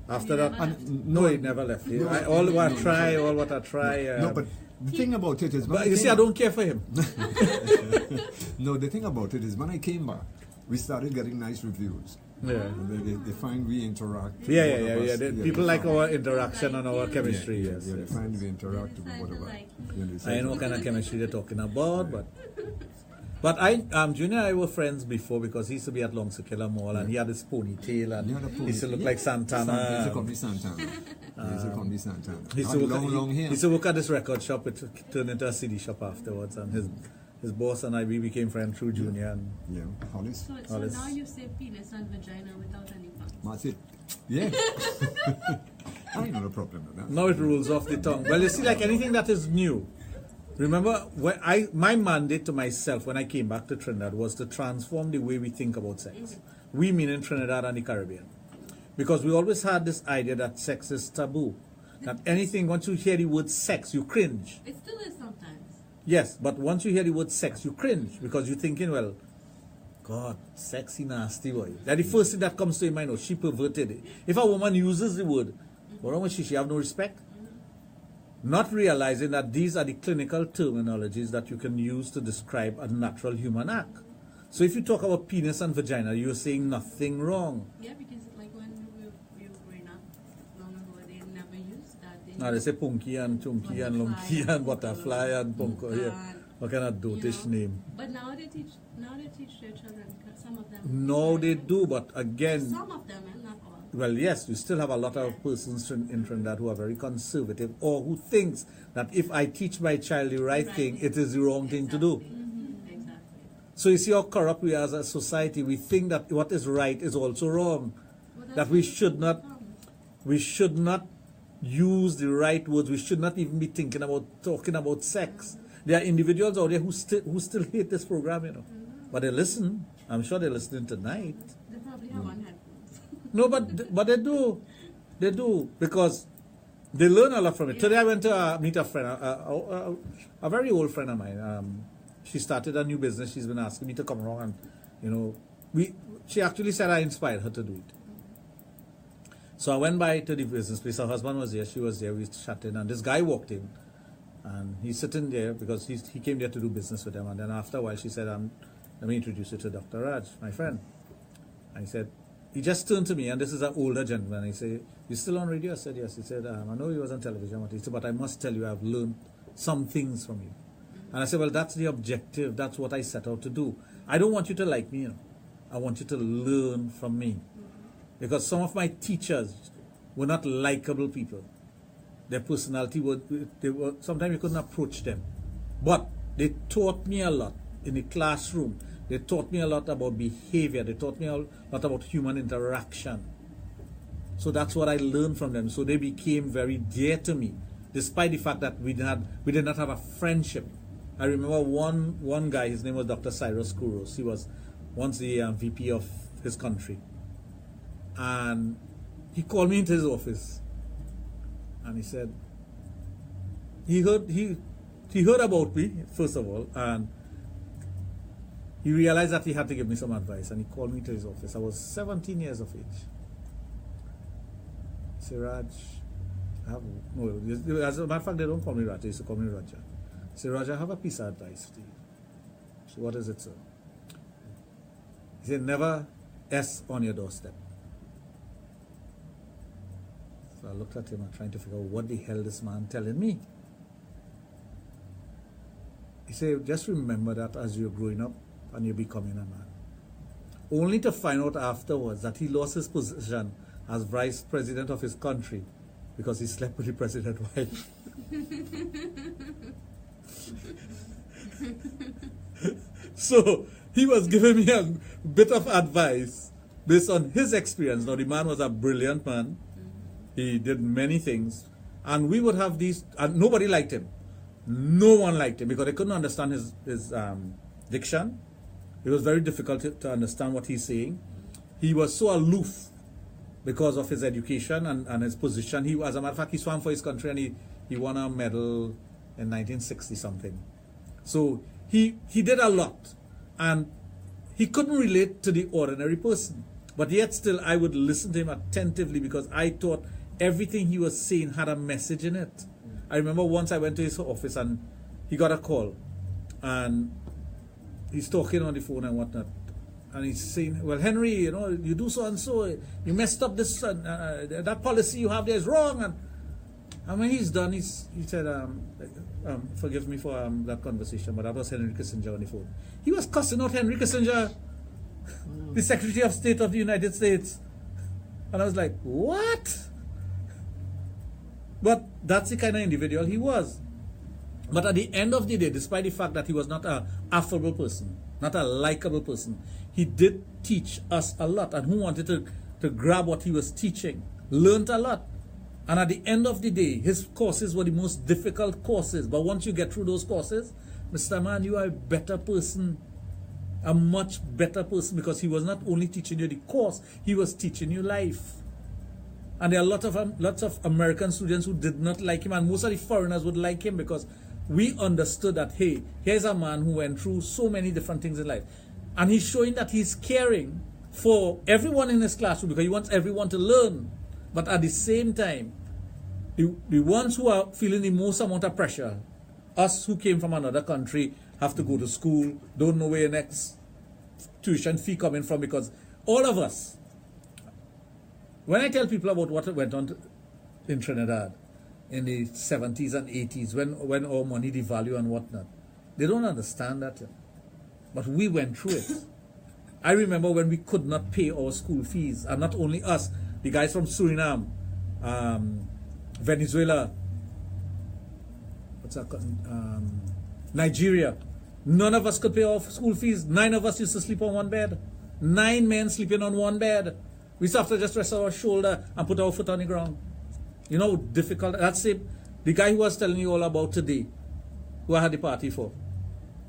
after You that, never left? no, he never left. No, All what I no, try, all what I try. No, but the thing about it is, when but you see, came I don't care for him. No, the thing about it is, when I came back, we started getting nice reviews. Yeah. They find we interact. Yeah. both of us. People they like find- our interaction and our chemistry. Yeah, Yes. yeah, they yes. find we interact with Decided whatever. to like- Yeah, they I say- know what kind of chemistry they're talking about, but Junior and I were friends before because he used to be at Long Circular Mall and he had his ponytail and He had a he used to look ponytail. like He used to Santana. call me Santana. He used to call me Santana. He used Had to work long at, hair. he used to work at this record shop. It turned into a CD shop afterwards, and his boss and I, we became friends through Junior. And Yeah, Hollis. So this- now you say penis and vagina without any puns. That's it. Yeah. I ain't no problem with that. now it rolls off the tongue. Well, you see, like anything that is new. Remember, when my mandate to myself when I came back to Trinidad was to transform the way we think about sex. We mean in Trinidad and the Caribbean. Because we always had this idea that sex is taboo. That anything, once you hear the word sex, you cringe. It still is sometimes. Yes, but once you hear the word sex, you cringe because you're thinking, well, God, sexy, nasty boy. That's the first thing that comes to your mind. Oh, she perverted it. If a woman uses the word, what wrong with she have no respect? Not realizing that these are the clinical terminologies that you can use to describe a natural human act. So if you talk about penis and vagina, you're saying nothing wrong. Yeah, because like when we were growing up long ago, they never used that. Now they say punky and chunky and lunky and butterfly and punko. Yeah. What kind of dotish name? But now they teach their children. Some of them. No, they do, but again, Some of them, and not all. well, yes, you still have a lot of persons in Trinidad who are very conservative or who thinks that if I teach my child the right thing, it is the wrong thing to do. Exactly. So you see how corrupt we are as a society. We think that what is right is also wrong. Well, That that's we what- should not use the right words. We should not even be talking about sex. There are individuals out there who still hate this program, you know. But they listen. I'm sure they're listening tonight. They probably have on headphones. No, but they do. They do because they learn a lot from it. Today I went to meet a friend, a very old friend of mine. She started a new business. She's been asking me to come along, and you know, she actually said I inspired her to do it. So I went by to the business place. Her husband was there. She was there. We chatted, and this guy walked in, and he's sitting there because he came there to do business with them. And then after a while, she said, "Let me introduce you to Dr. Raj, my friend." And he said, he just turned to me, and this is an older gentleman. He said, "You still on radio?" I said, "Yes." He said, "I know you was on television." But he said, "But I must tell you, I've learned some things from you." And I said, "Well, that's the objective. That's what I set out to do. I don't want you to like me, you know. I want you to learn from me." Because some of my teachers were not likable people. Their personality were sometimes you couldn't approach them. But they taught me a lot in the classroom. They taught me a lot about behavior. They taught me a lot about human interaction. So that's what I learned from them. So they became very dear to me, despite the fact that we did not have a friendship. I remember one guy, his name was Dr. Cyrus Kouros. He was once the VP of his country. And he called me into his office. And he said, he heard about me, first of all, and he realized that he had to give me some advice, and he called me to his office. I was 17 years of age. say, Raj, no, as a matter of fact, they don't call me Raj, they used to call me Raja. I say, Raj, I have a piece of advice to you. So what is it, sir? He said, never S on your doorstep. So I looked at him and trying to figure out what the hell this man telling me. He said, just remember that as you're growing up and you're becoming a man. Only to find out afterwards that he lost his position as vice president of his country because he slept with the president's wife. So he was giving me a bit of advice based on his experience. Now the man was a brilliant man. He did many things. And we would have these, and nobody liked him. No one liked him because they couldn't understand his diction. It was very difficult to understand what he's saying. He was so aloof because of his education and his position. He, as a matter of fact, he swam for his country and he won a medal in 1960 something. So he did a lot, and he couldn't relate to the ordinary person. But yet still I would listen to him attentively because I thought everything he was saying had a message in it. I remember once I went to his office and he got a call and he's talking on the phone and whatnot. And he's saying, well, Henry, you know, you do so and so. You messed up this, that policy you have there is wrong. And when he's done, he said, forgive me for that conversation, but that was Henry Kissinger on the phone. He was cussing out Henry Kissinger, the Secretary of State of the United States. And I was like, what? But that's the kind of individual he was. But at the end of the day, despite the fact that he was not an affable person, not a likable person, he did teach us a lot. And who wanted to grab what he was teaching learned a lot. And at the end of the day, his courses were the most difficult courses. But once you get through those courses, Mr. Man, you are a better person. A much better person, because he was not only teaching you the course, he was teaching you life. And there are lots of American students who did not like him, and most of the foreigners would like him because we understood that, hey, here's a man who went through so many different things in life. And he's showing that he's caring for everyone in his classroom because he wants everyone to learn. But at the same time, the ones who are feeling the most amount of pressure, us who came from another country, have to go to school, don't know where your next tuition fee coming from, because all of us, when I tell people about what went on in Trinidad in the 70s and 80s, when our money devalued and whatnot, they don't understand that. But we went through it. I remember when we could not pay our school fees, and not only us, the guys from Suriname, Venezuela, Nigeria, none of us could pay our school fees. 9 of us used to sleep on one bed. 9 men sleeping on one bed. We used to have to just rest our shoulder and put our foot on the ground. You know how difficult. That's it. The guy who was telling you all about today, who I had the party for,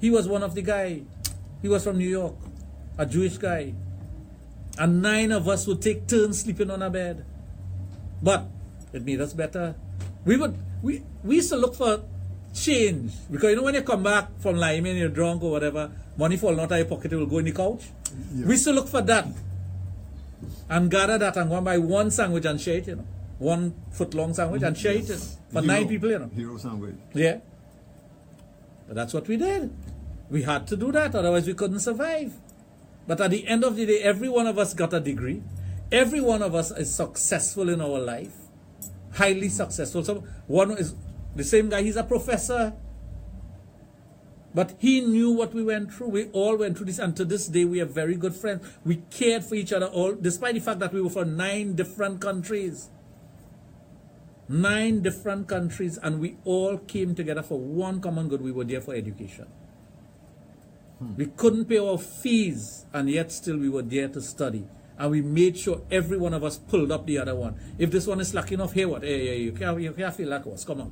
he was one of the guy. He was from New York, a Jewish guy. And 9 of us would take turns sleeping on a bed. But it made us better. We used to look for change. Because you know when you come back from Lyme and you're drunk or whatever, money falling out of your pocket, it will go in the couch. Yeah. We used to look for that. And gather that and go and buy one sandwich and share it, you know. 1 foot long sandwich and share it for 9 people, you know. Hero sandwich. Yeah. But that's what we did. We had to do that, otherwise we couldn't survive. But at the end of the day, every one of us got a degree. Every one of us is successful in our life. Highly successful. So one is the same guy, he's a professor. But he knew what we went through. We all went through this, and to this day we are very good friends. We cared for each other all, despite the fact that we were from 9 different countries. 9 different countries, and we all came together for one common good. We were there for education. We couldn't pay our fees, and yet still we were there to study. And we made sure every one of us pulled up the other one. If this one is slacking off, hey, what? Hey, you can't feel like us. Come on.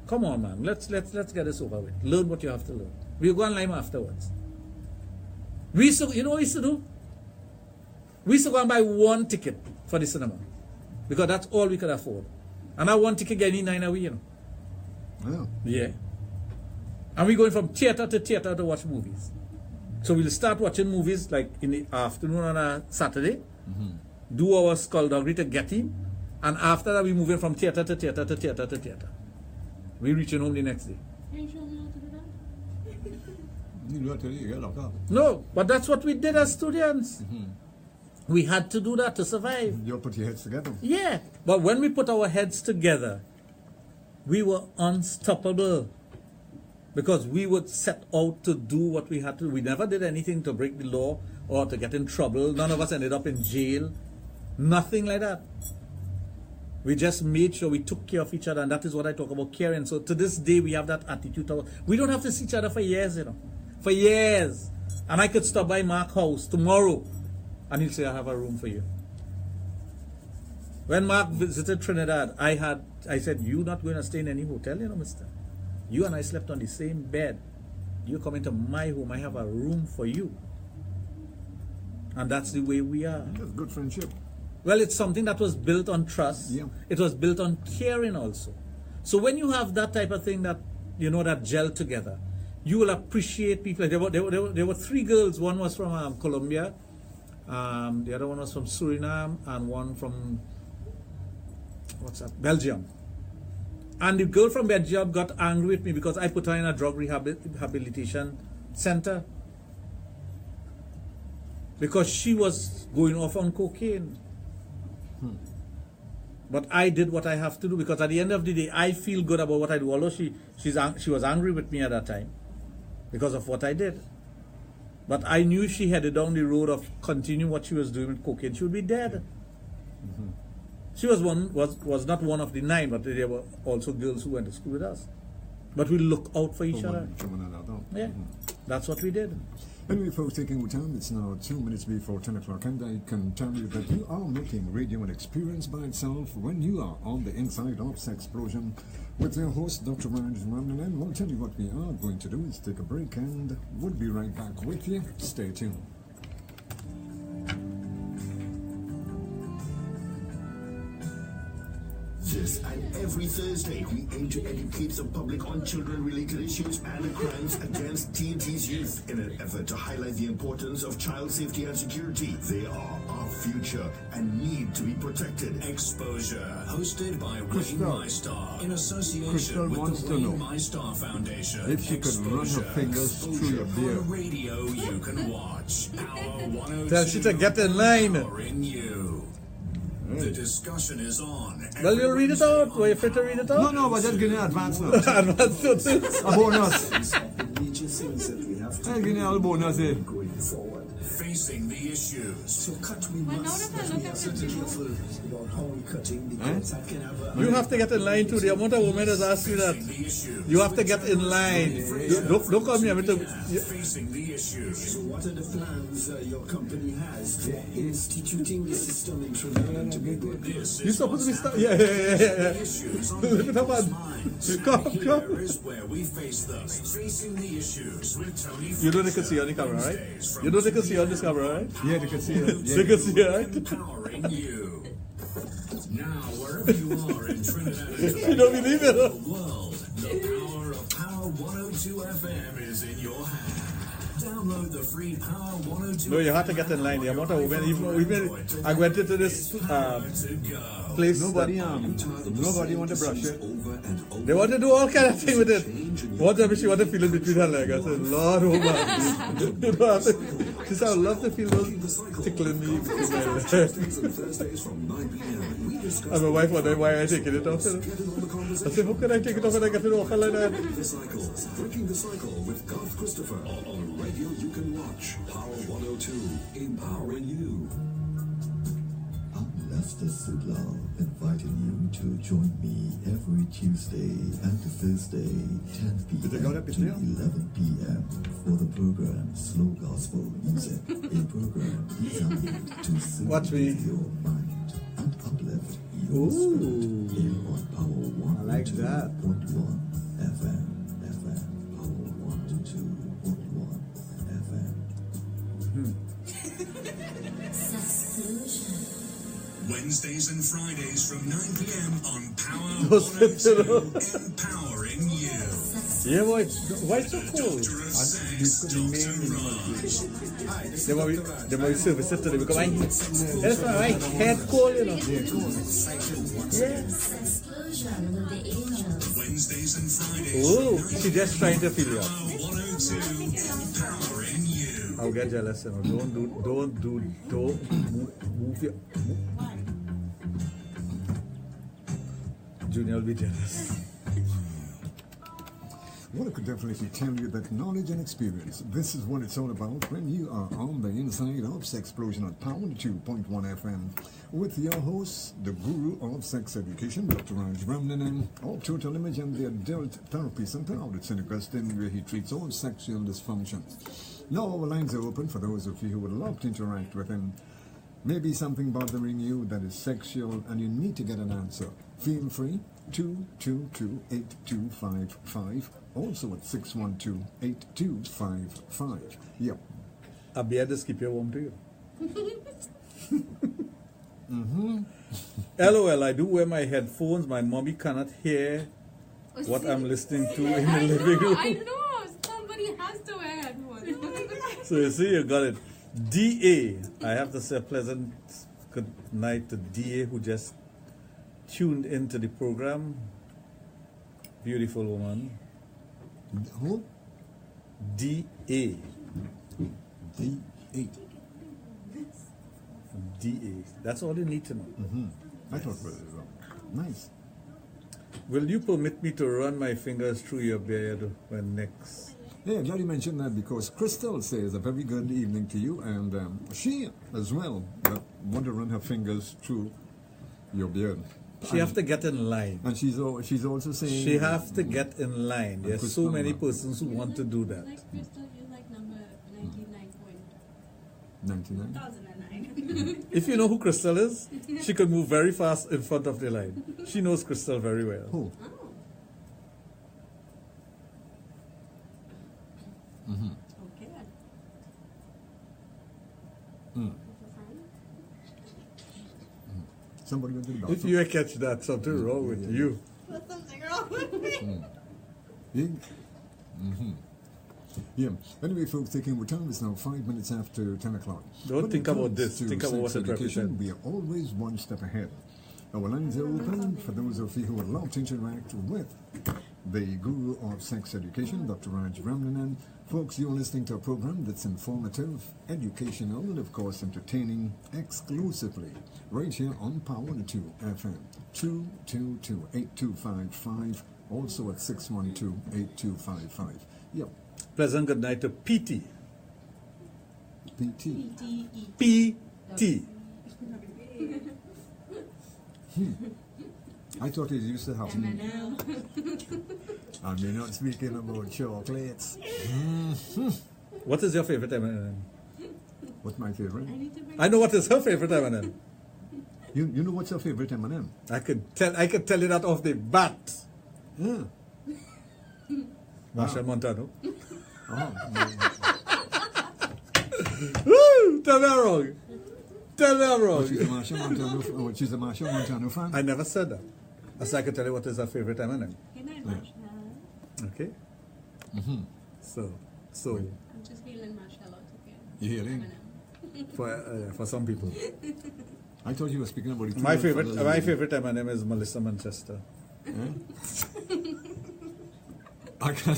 Come on, man. Let's get this over with. Learn what you have to learn. We'll go on Lime afterwards. You know what we used to do? We used to go and buy 1 ticket for the cinema. Because that's all we could afford. And that 1 ticket get any 9 a week, you know. Yeah. And we're going from theater to theater to watch movies. So we'll start watching movies like in the afternoon on a Saturday, do our skullduggery to get him, And after that, we moving from theater to theater to theater to theater. We reaching home the next day. You sure you know how to do that? You know what you get locked up. No, but that's what we did as students. We had to do that to survive. You put your heads together. Yeah, but when we put our heads together, we were unstoppable. Because we would set out to do what we had to do. We never did anything to break the law or to get in trouble. None of us ended up in jail. Nothing like that. We just made sure we took care of each other, and that is what I talk about caring. So to this day, we have that attitude. We don't have to see each other for years, you know. For years. And I could stop by Mark's house tomorrow, and he'll say, I have a room for you. When Mark visited Trinidad, I said, you're not going to stay in any hotel, you know, mister. You and I slept on the same bed. You come into my home, I have a room for you. And that's the way we are. That's good friendship. Well, it's something that was built on trust. Yeah. It was built on caring also. So when you have that type of thing that, you know, that gel together, you will appreciate people. There were three girls. One was from Colombia. The other one was from Suriname. And one from, Belgium. And the girl from Belgium got angry with me because I put her in a drug rehabilitation center. Because she was going off on cocaine. But I did what I have to do, because at the end of the day, I feel good about what I do. Although she was angry with me at that time because of what I did. But I knew if she headed down the road of continuing what she was doing with cocaine, she would be dead. She was not one of the 9, but there were also girls who went to school with us. But we look out for each other. Yeah, that's what we did. Anyway, folks, taking the time, it's now 2 minutes before 10 o'clock, and I can tell you that you are making radio an experience by itself when you are on the inside of Sexplosion with your host, Dr. Raj. And we'll tell you what we are going to do is take a break, and we'll be right back with you. Stay tuned. This and every Thursday, we aim to educate the public on children-related issues and the crimes against TNT's youth in an effort to highlight the importance of child safety and security. They are our future and need to be protected. Exposure, hosted by Crystal. Wayne MyStar in association Crystal with wants the to Wayne know MyStar Foundation. if she could run her fingers through your beard. On radio you can watch. Power 102. Tell she to get in line. Powering you. The discussion is on. Well, you'll read it out. Were you fit to read it out? No, but just give me an advance now. Advance notice. A bonus. Major things that we have to I'll give you a little bonus here. going forward. Facing the issues. So cut we Well, now must that I look at so the careful about how we cutting because that can have a You have to get in line too. The amount of women has asked you that. Facing the issues. You have to get in line. Don't come here. Facing the issues. So what are the plans your company has for instituting the system in Trinidad and Tobago? This You're is supposed to be what's stuck. happening. Yeah. The issues on Lift it up, people's man. minds. Come. Here is where we face them. Facing the issues with Tony. You know they can see on the camera, right? You know they can see on this camera, right? Yeah, they can see it. They can see it, right? Empowering you. Now, wherever you are in Trinidad and You don't believe it? the world, the power of Power 102 FM is in your hand. Download the free Power 102. No, you have to get in line. The amount of women, even I went into this place. Nobody want to brush it. They want to do all kind of thing with it. One time she wanted to feel it between her legs. I said, Lord, oh man. You know, I said, she said, I would love to feel those tickling me between my legs. And my wife wondered why I taking it off. I said, how can I take it off when I get to walk like that? Breaking the Cycle with Garth Christopher on radio you can watch. Power 102, empowering you. I'm Lester Sudlow, inviting you to join me every Tuesday and Thursday, 10 Did they p.m. go up to in there? 11 p.m. for the program Slow Gospel Music, a program designed to Watch me. soothe your mind and uplift your spirit here on Power 102.1 I like that. FM, Power 102.1 FM. Wednesdays and Fridays from 9 p.m. on Power Those 102, empowering you. Yeah, boy. Why it's so cold? They might service it today because that's my head cold, you know. Sexplosion with the angels. Wednesdays and Fridays. Oh, she's just trying to feel you up. 102 powering you. I'll get jealous, you know. Don't move your. Junior will be jealous. Well, I could definitely tell you that knowledge and experience, this is what it's all about when you are on the inside of Sexplosion on Power 2.1 FM with your host, the guru of sex education, Dr. Raj of Total Image and the Adult Therapy Center out at St. Augustine, where he treats all sexual dysfunctions. Now our lines are open for those of you who would love to interact with him. Maybe something bothering you that is sexual and you need to get an answer. Feel free, 222-8255, also at 612-8255. Yep. I'll be able to keep you warm to you. LOL, I do wear my headphones. My mommy cannot hear what I'm listening to in the living room. I know. Somebody has to wear headphones. So you see, you got it. DA. I have to say a pleasant good night to DA who just tuned into the program. Beautiful woman. Who? DA. D8. DA. That's all you need to know. I thought it was nice. Will you permit me to run my fingers through your beard when next? Yeah, glad you mentioned that because Crystal says a very good evening to you, and she as well want to run her fingers through your beard. She have to get in line. And she's also saying she have to get in line. There's Crystal, so many persons who want to do that. Like Crystal, you like number 99 point. 99. 2009. If you know who Crystal is, she could move very fast in front of the line. She knows Crystal very well. Who? Oh. Okay. Somebody went to the If you catch that, something wrong with you. There's something wrong with me. Yeah. Anyway, folks, taking our time, it's now 5 minutes after 10 o'clock. Don't When think it about comes this. to Think about what sex it education, represents. we are always one step ahead. Our lines are open for those of you who would love to interact with the guru of sex education, Dr. Raj Ramnanan. Folks, you're listening to a program that's informative, educational, and of course entertaining exclusively right here on Power 2 FM, 222-8255, also at 612-8255. Yep. Pleasant good night to PT. PT. PT. I thought it used to happen. And we're not speaking about chocolates. What is your favorite M&M? What's my favorite? I know what is her favorite M&M. You know what's your favorite M&M? I could tell you that off the bat. Yeah. Marshall Montano. Oh, Woo! Tell me I'm wrong. Tell me I'm wrong. she's a Marshall Montano fan? I never said that. So I can tell you what is her favorite M&M. Good night, Marshall. Okay. So. I'm just feeling Marshall out again. You hearing? For some people. I thought you were speaking about it. My favorite M&M is Melissa Manchester. I can't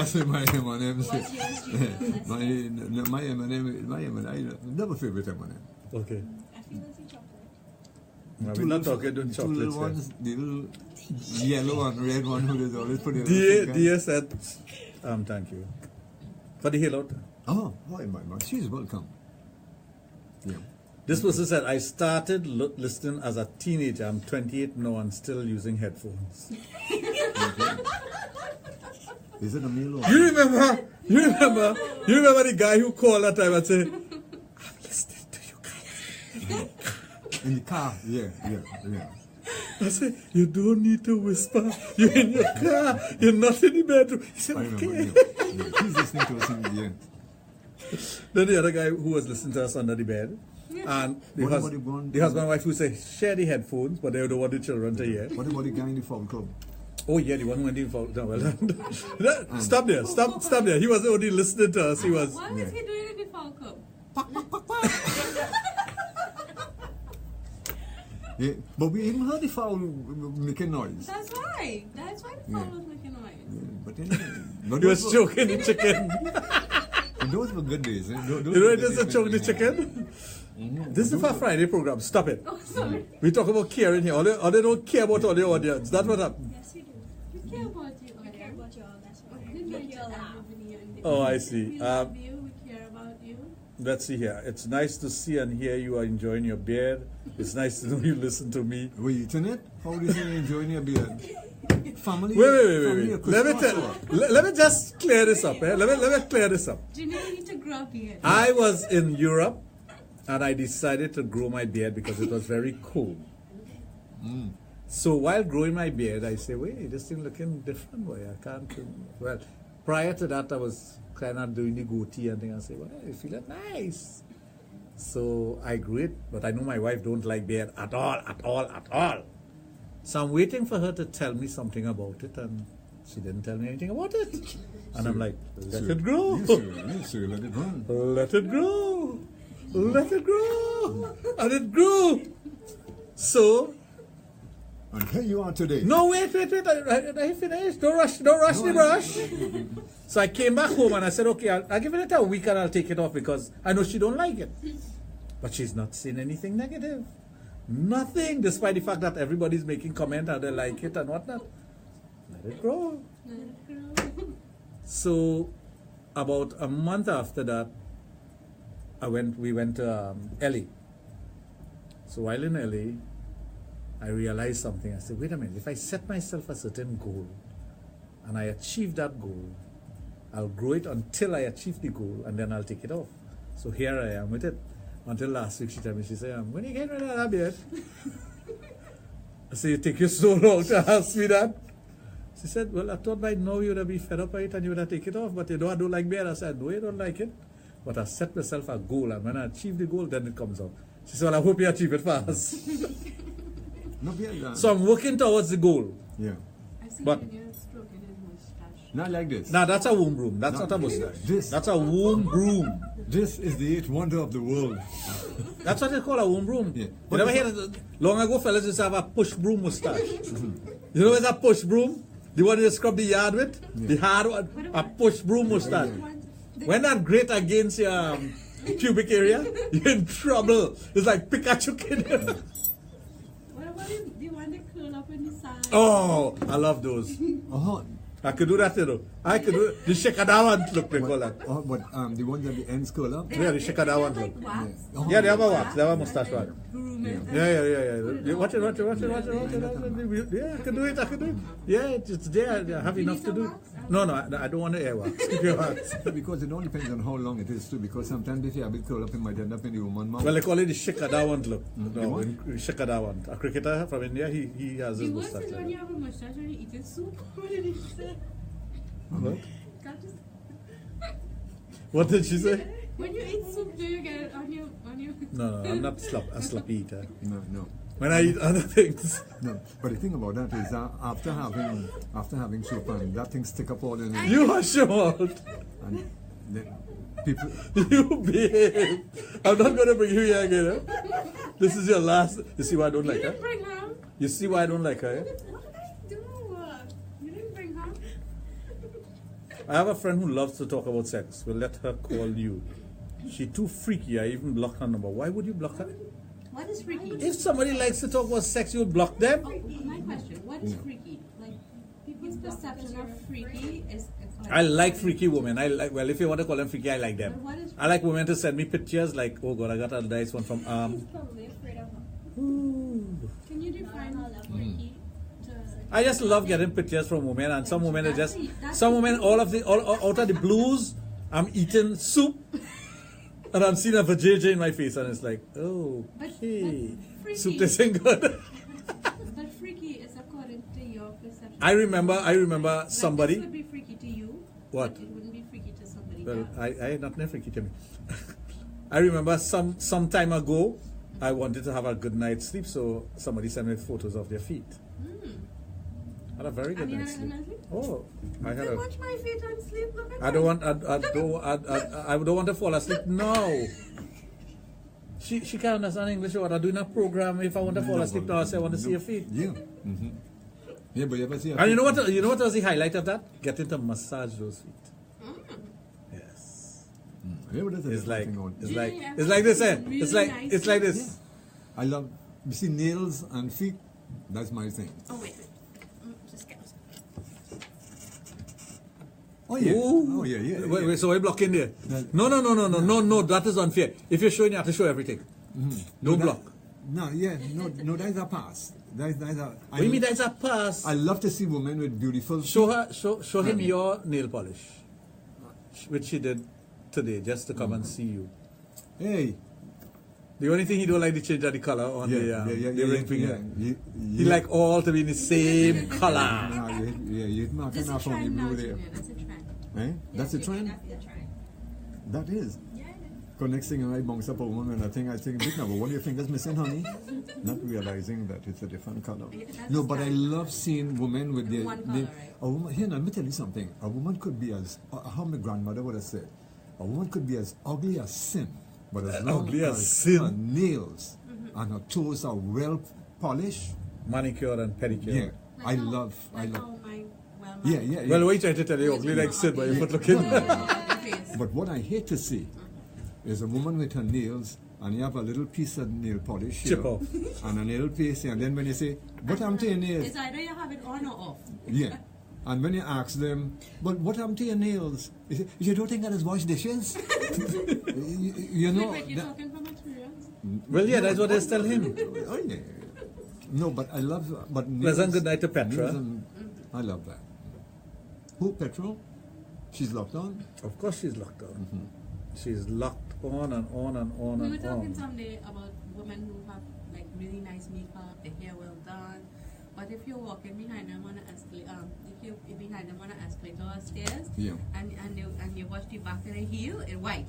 say my M&M. What's yours, Gina? My M&M, I never favorite M&M. Okay. I feel it's a chocolate. Well, we're not talking about Two little chocolates ones, the little yellow and red one who is always put in. Dear said, thank you. For the hail out. Oh, my. She's welcome. Yeah. This person said, I started listening as a teenager. I'm 28 now and still using headphones. Is it a meal or? You remember the guy who called that time and said, I'm listening to you guys. In the car, yeah. I said, you don't need to whisper. You're in your car. You're not in the bedroom. He said, I remember. okay. Yeah. He's listening to us in the end. Then the other guy who was listening to us under the bed, and the husband and wife who say, share the headphones, but they don't want the children to hear. What about the guy in the phone club? Oh yeah, the one who went in for no, well, stop there. He was only listening to us. He was. Why was he doing it in the Falcon? Yeah, but we even heard the fowl making noise. That's why the fowl was making noise. Yeah, but anyway, He was choking the chicken. those were good days. Eh? You know, it doesn't choke the chicken. This is for Friday program. Stop it. Oh, sorry. We talk about caring here. All they don't care about all the audience. That's what happened. Yes, you do. We care about you. I care about you all. That's why. We Make make you you laugh. Oh, I see. We love you. We care about you. Let's see here. It's nice to see and hear you are enjoying your beard. It's nice to know you listen to me. Were you eating it? How do you say you're enjoying your beard? Family. Wait. Let me just clear this up. Let me clear this up. Jimmy, you need to grow a beard. I was in Europe and I decided to grow my beard because it was very cool. So while growing my beard, I say, wait, this thing looking different, boy. I can't. Well, prior to that, I was kind of doing the goatee and thing. I say, well, I feel it nice. So I grew it, but I know my wife don't like beard at all. So I'm waiting for her to tell me something about it, and she didn't tell me anything about it. And I'm like, let it grow. Yes, sir, let it run. Let it grow. And it grew. So, And here you are today. no, wait. I finished. Don't rush the brush. So I came back home and I said, okay, I'll give it a week and I'll take it off because I know she don't like it. But she's not saying anything negative. Nothing, despite the fact that everybody's making comment and they like it and whatnot. Let it grow. So, about a month after that, we went to LA. So while in LA, I realized something. I said, wait a minute, if I set myself a certain goal and I achieve that goal, I'll grow it until I achieve the goal and then I'll take it off. So here I am with it. Until last week she told me, she said, when are you getting rid of that beard? I said, it take you so long to ask me that? She said, well, I thought by now you would have been fed up by it and you would have taken it off, but you know I don't like beard. I said, no, you don't like it. But I set myself a goal, and when I achieve the goal, then it comes out. She said, well, I hope you achieve it fast. No beard. So I'm working towards the goal. Yeah. I see But- when you're stroking his mustache. Not like this. Now that's a womb broom. That's not a mustache. This. That's a womb broom. This is the eighth wonder of the world. That's what they call a womb broom. Yeah. You never hear that? Long ago, fellas used to have a push broom mustache. You know what's a push broom? The one you scrub the yard with? The hard one? A push broom mustache. When that grate against your pubic area, you're in trouble. It's like Pikachu kid. What about the one that curl up in the side? Oh, I love those. Uh-huh. I could do that, you know. I could do the shakadawan look, they call that. But the ones at the ends curl up. Yeah, the shakadawan look. Wax. Yeah, they have a wax. They have a mustache wax. Grooming. Yeah. Watch it. Yeah, I can do it. Yeah, it's there. I have enough to do it. No, I don't want to air wax. Keep your wax. Because it all depends on how long it is too. Because sometimes if you have it curl up, it might end up in the woman mouth. Well, they call it the shakadawan look. No, shakadawan. A cricketer from India, he has The his worst mustache. is when you have a mustache when you're eating soup. What did he say? What? Can't just- What did she say? When you eat soup, do you get it on your No, I'm not a sloppy eater. No. When I eat other things. No, but the thing about that is that after having soup and that thing stick up all in it, You are short. and then people. You behave. I'm not going to bring you here again. Huh? This is your last. You see why I don't like You her? didn't bring her. You see why I don't like her? Eh? What did I do? You didn't bring her. I have a friend who loves to talk about sex. We'll let her call you. She's too freaky. I even blocked her number. Why would you block her? What is freaky? If somebody likes to talk about sex, you'll block them. Oh, my question. What is freaky? Like, people's perception of freaky is... I like freaky women. Well, if you want to call them freaky, I like them. But what is I like women to send me pictures like, oh God, I got a nice one from He's probably afraid of her. Can you define freaky? I just love getting pictures from women, and some women are just some women all out of the blues. I'm eating soup, and I'm seeing a vajayjay in my face, and it's like, oh, okay, freaky. soup tasting good. But freaky is according to your perception. I remember Like, somebody. this would be freaky to you. What? But it wouldn't be freaky to somebody Well, else. I not freaky to me. I remember some time ago, I wanted to have a good night's sleep, so somebody sent me photos of their feet. had a very good And you night's had a sleep. nice sleep? Oh, I had Then a. watch my feet and sleep. Look at I don't want. I don't want to fall asleep now. She can't understand English. Or what? I'm doing a program. If I want to fall asleep now, I say I want to see your feet. Yeah. Mm-hmm. Yeah, but you ever see? And you know what? You know what was the highlight of that? Getting to massage those feet. Yes. Yeah, but that's a It's like different thing. it's like this. Really It's like nice. it's like this. I love. You see, nails and feet. That's my thing. Oh wait. Just get. Oh yeah. Ooh. Oh yeah. Wait, so we're blocking there. No, that is unfair. If you're showing, you have to show everything. No that- block. No, that's a pass. That's a. What do you mean that's a pass? I love to see women with beautiful. Show him your nail polish, which she did today, just to come and see you. Hey. The only thing he don't like the change of the color on the ring finger. Yeah. He like all to be in the same color. You're not That's a enough on the trend now, blue there. Junior. That's a trend. Eh? That's a trend? That's the trend. That is. Yeah. Because next thing I bounce up a woman and I think, big now, but one of your fingers missing, honey? Not realizing that it's a different color. Yeah, that's No, but I style. love seeing women with their. One color, right? A woman, here, now, let me tell you something. A woman could be as, how my grandmother would have said, a woman could be as ugly as sin, but as long Ugly as as sin. her nails and her toes are well polished, Manicure and pedicure. yeah, I love. Oh my. Yeah. Well, what you trying to tell you? Ugly like Sid, but your foot looking. But what I hate to see is a woman with her nails and you have a little piece of nail polish here Chip off. and a nail piece here, and then when you say, what happened to your nails? It's either you have it on or off. Yeah. And when you ask them, but what happened to your nails? You say, you don't think that is wash dishes? you know. Wait, you're that- talking from experience? Well, yeah, that's what they tell him. Oh, yeah. No, but I love, but Pleasant nails- good night to Petra. nails and- I love that. Who, Petra? She's locked on? Of course she's locked on. She's locked on and on and on We were and talking on. someday about women who have like really nice makeup, their hair well done. But if you're walking behind them on an escalator, if you're behind them on an escalator or stairs, Yeah. and you watch the back of the heel, it's white.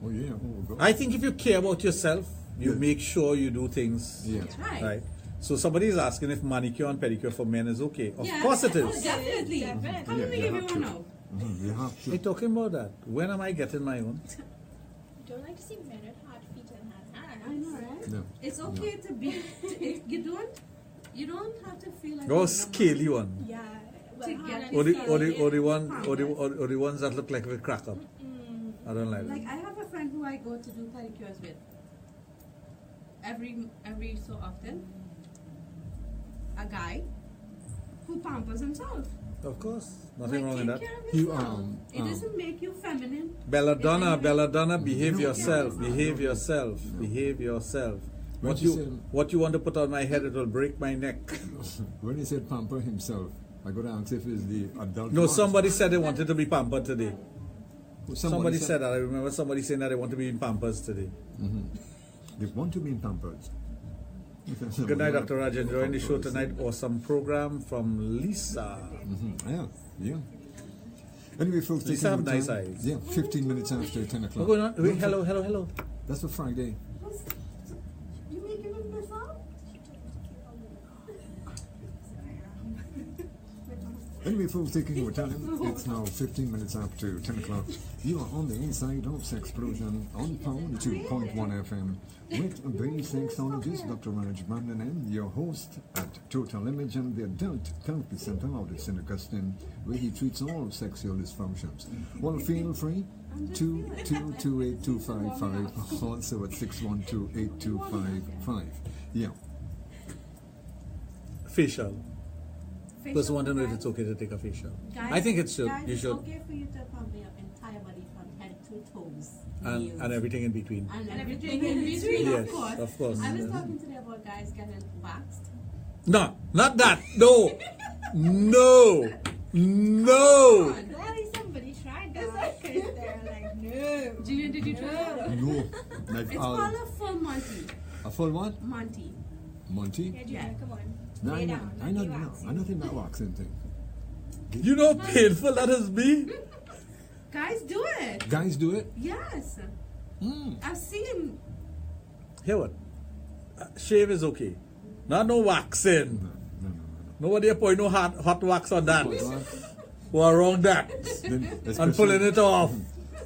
Oh, yeah. Oh, God. I think if you care about yourself, you Yeah. make sure you do things Yeah. That's right. right. So somebody is asking if manicure and pedicure for men is okay. Of course it Oh, is. definitely. Definitely. Come Yeah, let me you give you have one to. now. You have to. Hey, talking about that, when am I getting my own? Don't like to see men with hard feet and hard hands. I know, right? No. It's okay to be. You don't have to feel like. Oh, you're scaly one. Yeah. To get Or the Pampered. or the ones that look like a crack up. I don't like Like them. I have a friend who I go to do pedicures with. Every so often, a guy who pampers himself. Of course, nothing wrong with Take that. care of You, yourself. It doesn't make you feminine. Belladonna, behave yourself, behave yourself, behave yourself. What you said- What you want to put on my head, it will break my neck. When he said pamper himself, I got to ask if it's the adult. No, one. somebody said they wanted to be pampered today. Somebody said said that. I remember somebody saying that they want to be in Pampers today. they want to be in Pampers. Good night, Dr. Raj. Enjoying the show tonight. Awesome program from Lisa. Yeah. Anyway, folks, Lisa have taking nice our time. eyes. Yeah, 15 minutes after 10 What's o'clock. going on? Wait, hello. That's for Friday. You making him mess up? Anyway, folks, taking our time. It's now 15 minutes after 10 o'clock. You are on the inside of Sexplosion on Pound 2.1 FM with the sexologist, Dr. Raj Bandanen, your host at Total Image and the Adult Therapy Center out at St. Augustine, where he treats all sexual dysfunctions. Well, feel free. 2228255, also at 6128255. Yeah. Facial. Just want to know if it's okay to take a facial. I think it should. Guys, You it's should. okay for you to pump your entire body from head to toes. And nails, everything in between. and everything in between, Yes, of course. of course. I was talking today about guys getting waxed. No, not that. No. No. Glad somebody tried that. Because they're like, no. Junior, did you try it? No. Like, It's called a full Monty. a full what? Monty. Monty? Yeah, Junior, come on. No, Lay I down. know, Let me wax you. I know that waxing thing. You know how painful that is be? Guys, do it. Guys do it? Yes. I've seen. Hear what? Shave is okay. Not no waxing. No. Nobody pouring no hot wax on that. Who are wrong that. And pulling it off.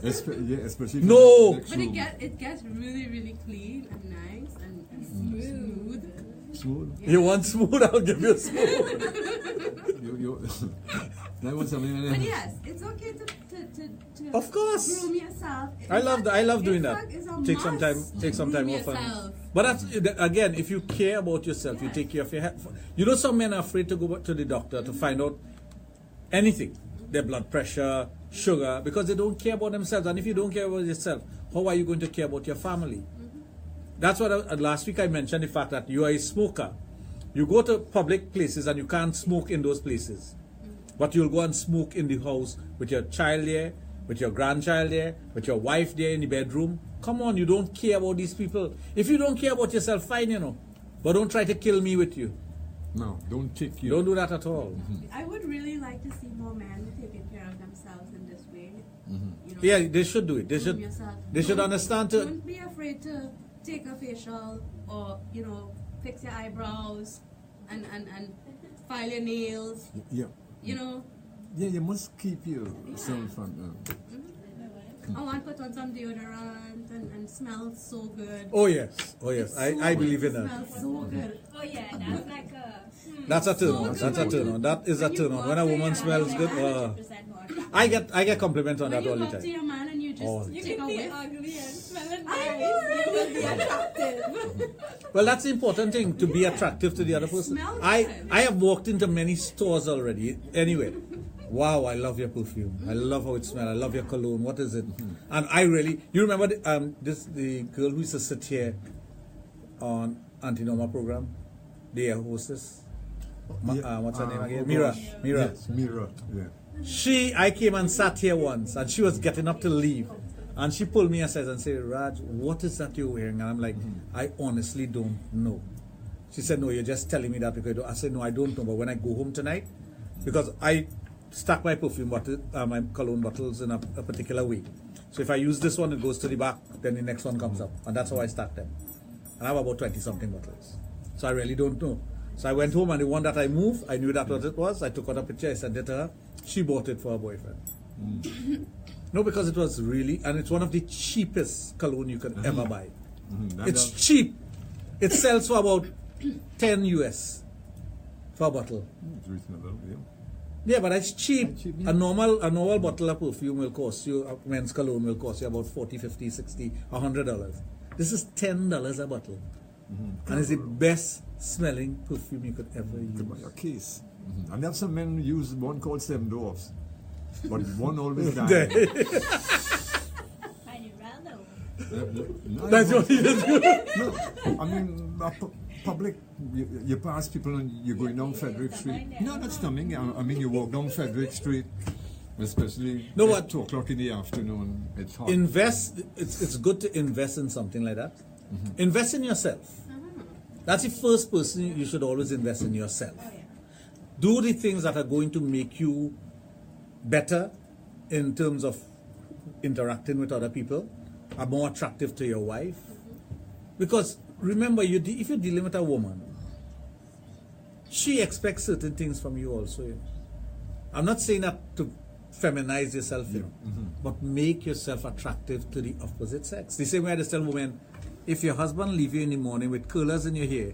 Especially No. But it gets really, really clean and nice and smooth. Smooth? Yeah. You want smooth? I'll give you smooth. That was something. But yes, it's okay to Of course. groom yourself. I love doing that. It's a Take some time groom off. yourself. But that's, again, if you care about yourself, you take care of your health. You know, some men are afraid to go to the doctor to find out anything, their blood pressure, sugar, because they don't care about themselves. And if you don't care about yourself, how are you going to care about your family? That's what last week I mentioned, the fact that you are a smoker. You go to public places and you can't smoke in those places. But you'll go and smoke in the house with your child there, with your grandchild there, with your wife there in the bedroom. Come on, you don't care about these people. If you don't care about yourself, fine, you know. But don't try to kill me with you. No, don't take you. Don't do that at all. I would really like to see more men taking care of themselves in this way. You know, Yeah, they should do it. They groom yourself. should understand to. Don't be afraid to take a facial or, you know, fix your eyebrows and file your nails. Yeah. You know, Yeah, you must keep yourself on. I want to put on some deodorant and smell so good. Oh yes, I believe in that. Smells so good. Oh yeah, that's like a. That's a turn on. That's a turn on. That is a turn on. When a woman smells good, 100% more. I get compliments on When that you all the go up to time. your man and you just You take a can be whiff. ugly and smelling I nice. know, You will be attractive. Well, that's the important thing, to be attractive to the other person. Smell I good. have walked into many stores already. Anyway, wow, I love your perfume. I love how it smells. I love your cologne. What is it? And I really, you remember the girl who used to sit here on Auntie Norma program, the hostess. What's her name again? Mira. Yes, Mira. Yeah. I came and sat here once, and she was getting up to leave. And she pulled me aside and said, Raj, what is that you're wearing? And I'm like, I honestly don't know. She said, no, you're just telling me that because I said, no, I don't know. But when I go home tonight, because I stack my perfume bottle, my cologne bottles in a particular way. So if I use this one, it goes to the back, then the next one comes up. And that's how I stack them. And I have about 20-something bottles. So I really don't know. So I went home, and the one that I moved, I knew that what it was. I took out a picture, I sent it to her. She bought it for her boyfriend. No, because it was really, and it's one of the cheapest cologne you can ever buy. It's cheap. It sells for about 10 US for a bottle. It's reasonable, yeah. Yeah, but it's cheap. Cheap, yeah. A normal bottle of perfume will cost you, men's cologne will cost you about $40, $50, $60, $100. This is $10 a bottle. And it's the best smelling perfume you could ever use. Could buy a case. And then some men use one called 7 Dwarfs. But one always dies. I'd rather. That's what you do. No, I mean, public, you pass people and you're going down Frederick Street. No, that's coming. I mean, you walk down Frederick Street, especially No, at what? 2 o'clock in the afternoon. It's hot. Invest. It's good to invest in something like that. Invest in yourself. That's the first person you should always invest in yourself. Do the things that are going to make you better in terms of interacting with other people, are more attractive to your wife. Because remember, if you're dealing with a woman, she expects certain things from you also. You know. I'm not saying that to feminize yourself, you know, but make yourself attractive to the opposite sex. The same way I just tell women, if your husband leave you in the morning with curlers in your hair,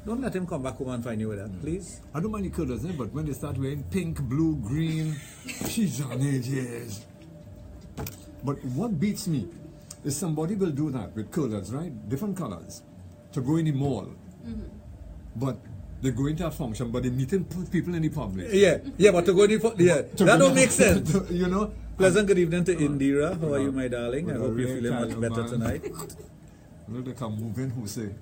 don't let him come back home and find you with that, please. I don't mind the colors, but when they start wearing pink, blue, green, she's on edges. But what beats me is somebody will do that with colors, right? Different colors, to go in the mall. But they go into a function, but they meeting people in the public. Yeah, but to go in that don't make sense. You know? Pleasant good evening to Indira. How are you, my darling? I hope you're feeling much better tonight. Look, they come moving, who say?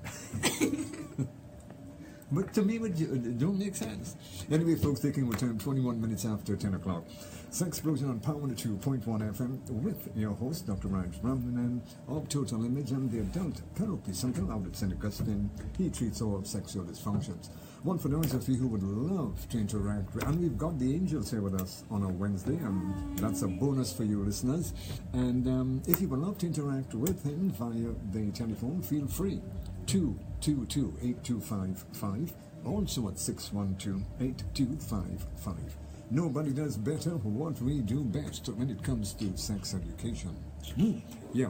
But to me, it don't make sense. Anyway, folks, taking return 21 minutes after 10 o'clock. Sexplosion on Power 2.1 FM with your host, Dr. Raj Ramnanan of Total Image and the Adult Therapy Center out at St. Augustine. He treats all sexual dysfunctions. One for those of you who would love to interact with, and we've got the angels here with us on a Wednesday, and that's a bonus for you listeners. And if you would love to interact with him via the telephone, feel free. 222-8255, Also at 612-8255. Nobody does better what we do best when it comes to sex education. Yeah.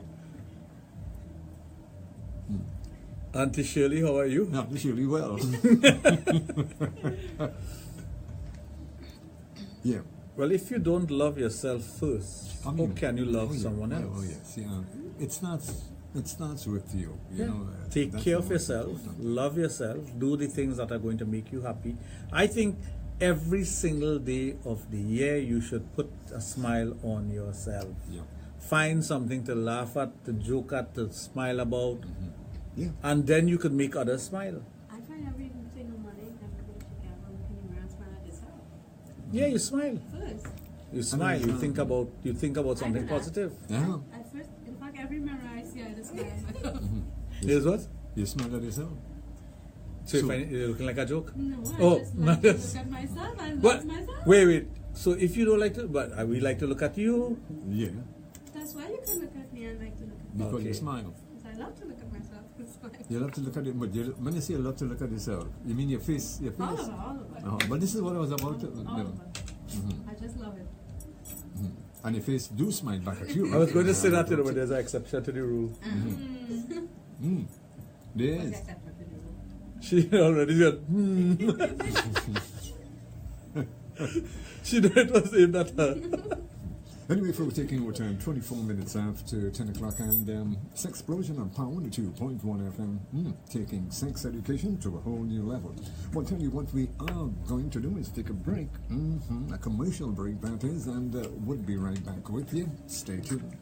Auntie Shirley, how are you? Auntie Shirley, well. Yeah. Well, if you don't love yourself first, how can you love someone else? Oh yes, yeah. It starts with you. You know. Take care of yourself, love yourself, do the things that are going to make you happy. I think every single day of the year you should put a smile on yourself. Yeah. Find something to laugh at, to joke at, to smile about. Yeah. And then you could make others smile. I find every single morning everybody should get up, look in the mirror and smile at yourself. Yeah, you smile. First. You smile. You think about something positive. Yeah. At first, in fact, every mirror I see, I just smile at myself. Here's what? You smile at yourself. So you find you're looking like a joke? No, Oh, I just like to look at myself and love myself. Wait. So if you don't like to, but we like to look at you. Yeah. That's why you can look at me and like to look at me. Because you smile. Because I love to look at myself and smile. You love to look at it, but when you say you love to look at yourself, you mean your face? All of it. But this is what I was about to. All of it. I just love it. And your face do smile back at you. I was going to say that, but there's an exception to the rule. There What's is. the exception to the rule? She already said, She knew it was aimed at her. Anyway, folks, taking our time, 24 minutes after 10 o'clock, and Sexplosion on Power 102.1 FM, taking sex education to a whole new level. Well, tell you what we are going to do is take a break, a commercial break that is, and we'll be right back with you. Stay tuned.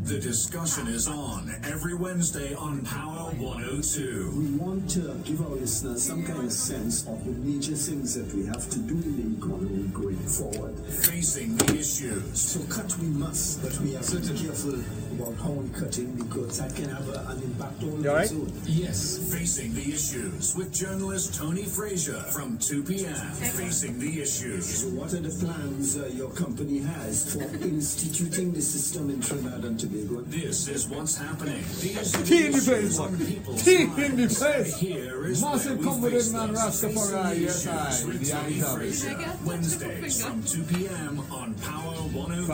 The discussion is on every Wednesday on Power 102. We want to give our listeners some kind of sense of the major things that we have to do in the economy going forward. Facing the issues. So cut we must, but we have to be careful about how we cutting because that can have an impact on You all right? its own. Yes, Facing the Issues with journalist Tony Frazier from 2 p.m. Facing the Issues. So what are the plans your company has for instituting the system in Trinidad and Tobago? This is what's happening. These Tea in the place, on people's Tea in minds. the place. Here is Massive where we confident face man, them. Rastafari, Facing the yes, Issues aye, with the Tony eyes of it. Frazier. Wednesdays from 2 p.m. on Power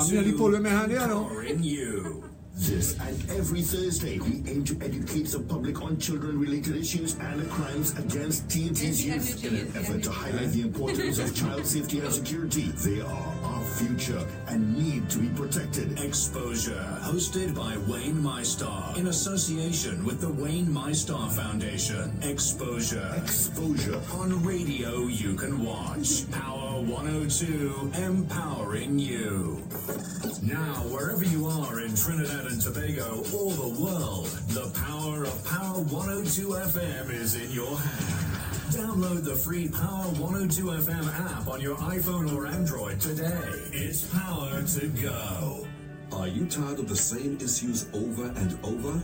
Family pulling me hand, you know. 102. Powering you. This and every Thursday, we aim to educate the public on children-related issues and the crimes against teenage youth in an effort to highlight the importance of child safety and security. They are our future and need to be protected. Exposure, hosted by Wayne MyStar in association with the Wayne MyStar Foundation. Exposure. Exposure. On radio you can watch. Power 102, empowering you. Now, wherever you are in Trinidad and Tobago or the world, the power of Power 102 FM is in your hand. Download the free Power 102 FM app on your iPhone or Android today. It's power to go. Are you tired of the same issues over and over?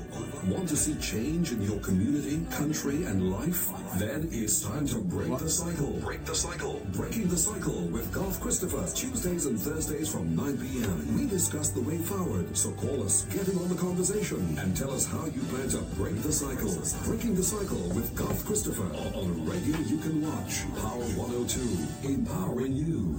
Want to see change in your community, country, and life? Then it's time to break the cycle. Break the cycle. Breaking the Cycle with Garth Christopher. Tuesdays and Thursdays from 9 p.m. We discuss the way forward. So call us, get in on the conversation, and tell us how you plan to break the cycle. Breaking the Cycle with Garth Christopher. On radio you can watch. Power 102. Empowering you.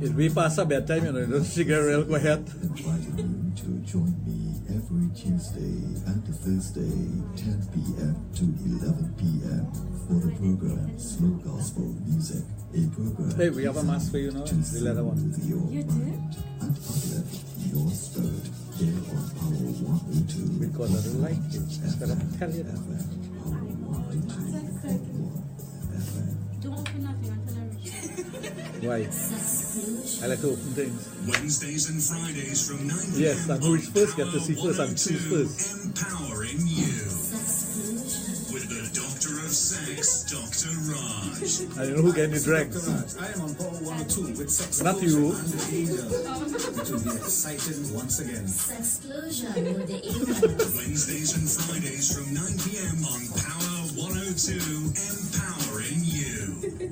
It's way past our bedtime, you know, don't she get real quiet? Inviting you to join me every Tuesday and Thursday, 10 p.m. to 11 p.m. for the program Slow Gospel Music, a program Hey, we have a mask for you now, to the leather one. soothe your You did? mind and uplift your spirit here on Power 102. Because I don't like you. Instead of tell you that. Power 102.1 FM. Don't open nothing until I reach it. Why? I like to open things. Wednesdays and Fridays from 9 p.m. Yes, and who is first get to see first and choose first. Empowering you. With the Doctor of Sex, Dr. Raj. I don't know who getting the dregs. I am on Power 102 with Sexologist Not you. and the Angel. It will be exciting once again. Sexplosion with the Angel. Wednesdays and Fridays from 9 p.m. on Power 102, empowering you.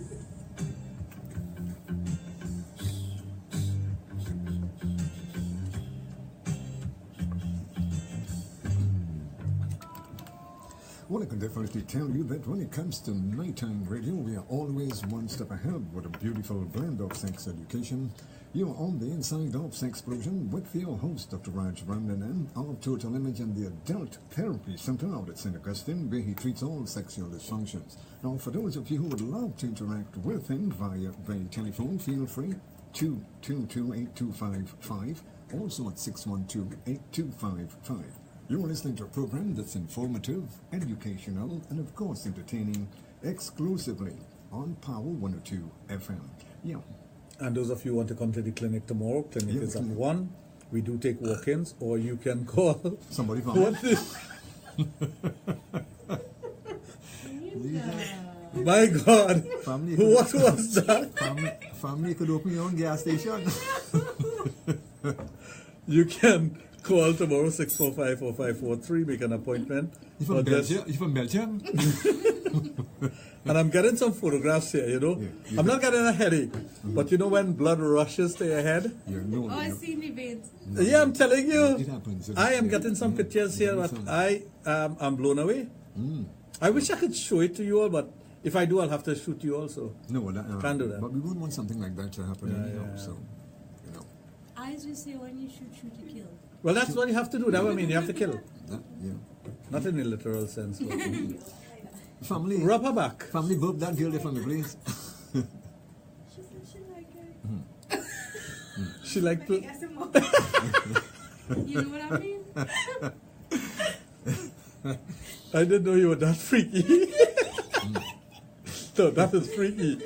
Well, I can definitely tell you that when it comes to nighttime radio, we are always one step ahead with a beautiful blend of sex education. You're on the inside of Sexplosion with your host, Dr. Raj and of Total Image and the Adult Therapy Center out at St. Augustine, where he treats all sexual dysfunctions. Now, for those of you who would love to interact with him via telephone, feel free to 222-8255, also at 612-8255. You're listening to a program that's informative, educational, and of course entertaining, exclusively on Power 102 FM. Yeah. And those of you who want to come to the clinic tomorrow, clinic is at 1. We do take walk-ins, or you can call somebody from what is my God, what was that? Family could open your own gas station. You can call tomorrow 645-4543, make an appointment. You from Belgium? You from Belgium? And I'm getting some photographs here, you know. Yeah, I'm not getting a headache, but you know when blood rushes to your head? I see the veins. Yeah, I'm telling you. It happens. I am getting some pictures here, but I'm blown away. I wish I could show it to you all, but if I do, I'll have to shoot you also. No, can't do that. But we wouldn't want something like that to happen anyhow, so, you know. I just say when you shoot, you kill. Well, that's what you have to do. That would mean you have to kill. Yeah. Not in a literal sense. But family. Rub her back. Family, burp that girl there for me, please. She said she like it. She like to... You know what I mean? I didn't know you were that freaky. No, that is freaky.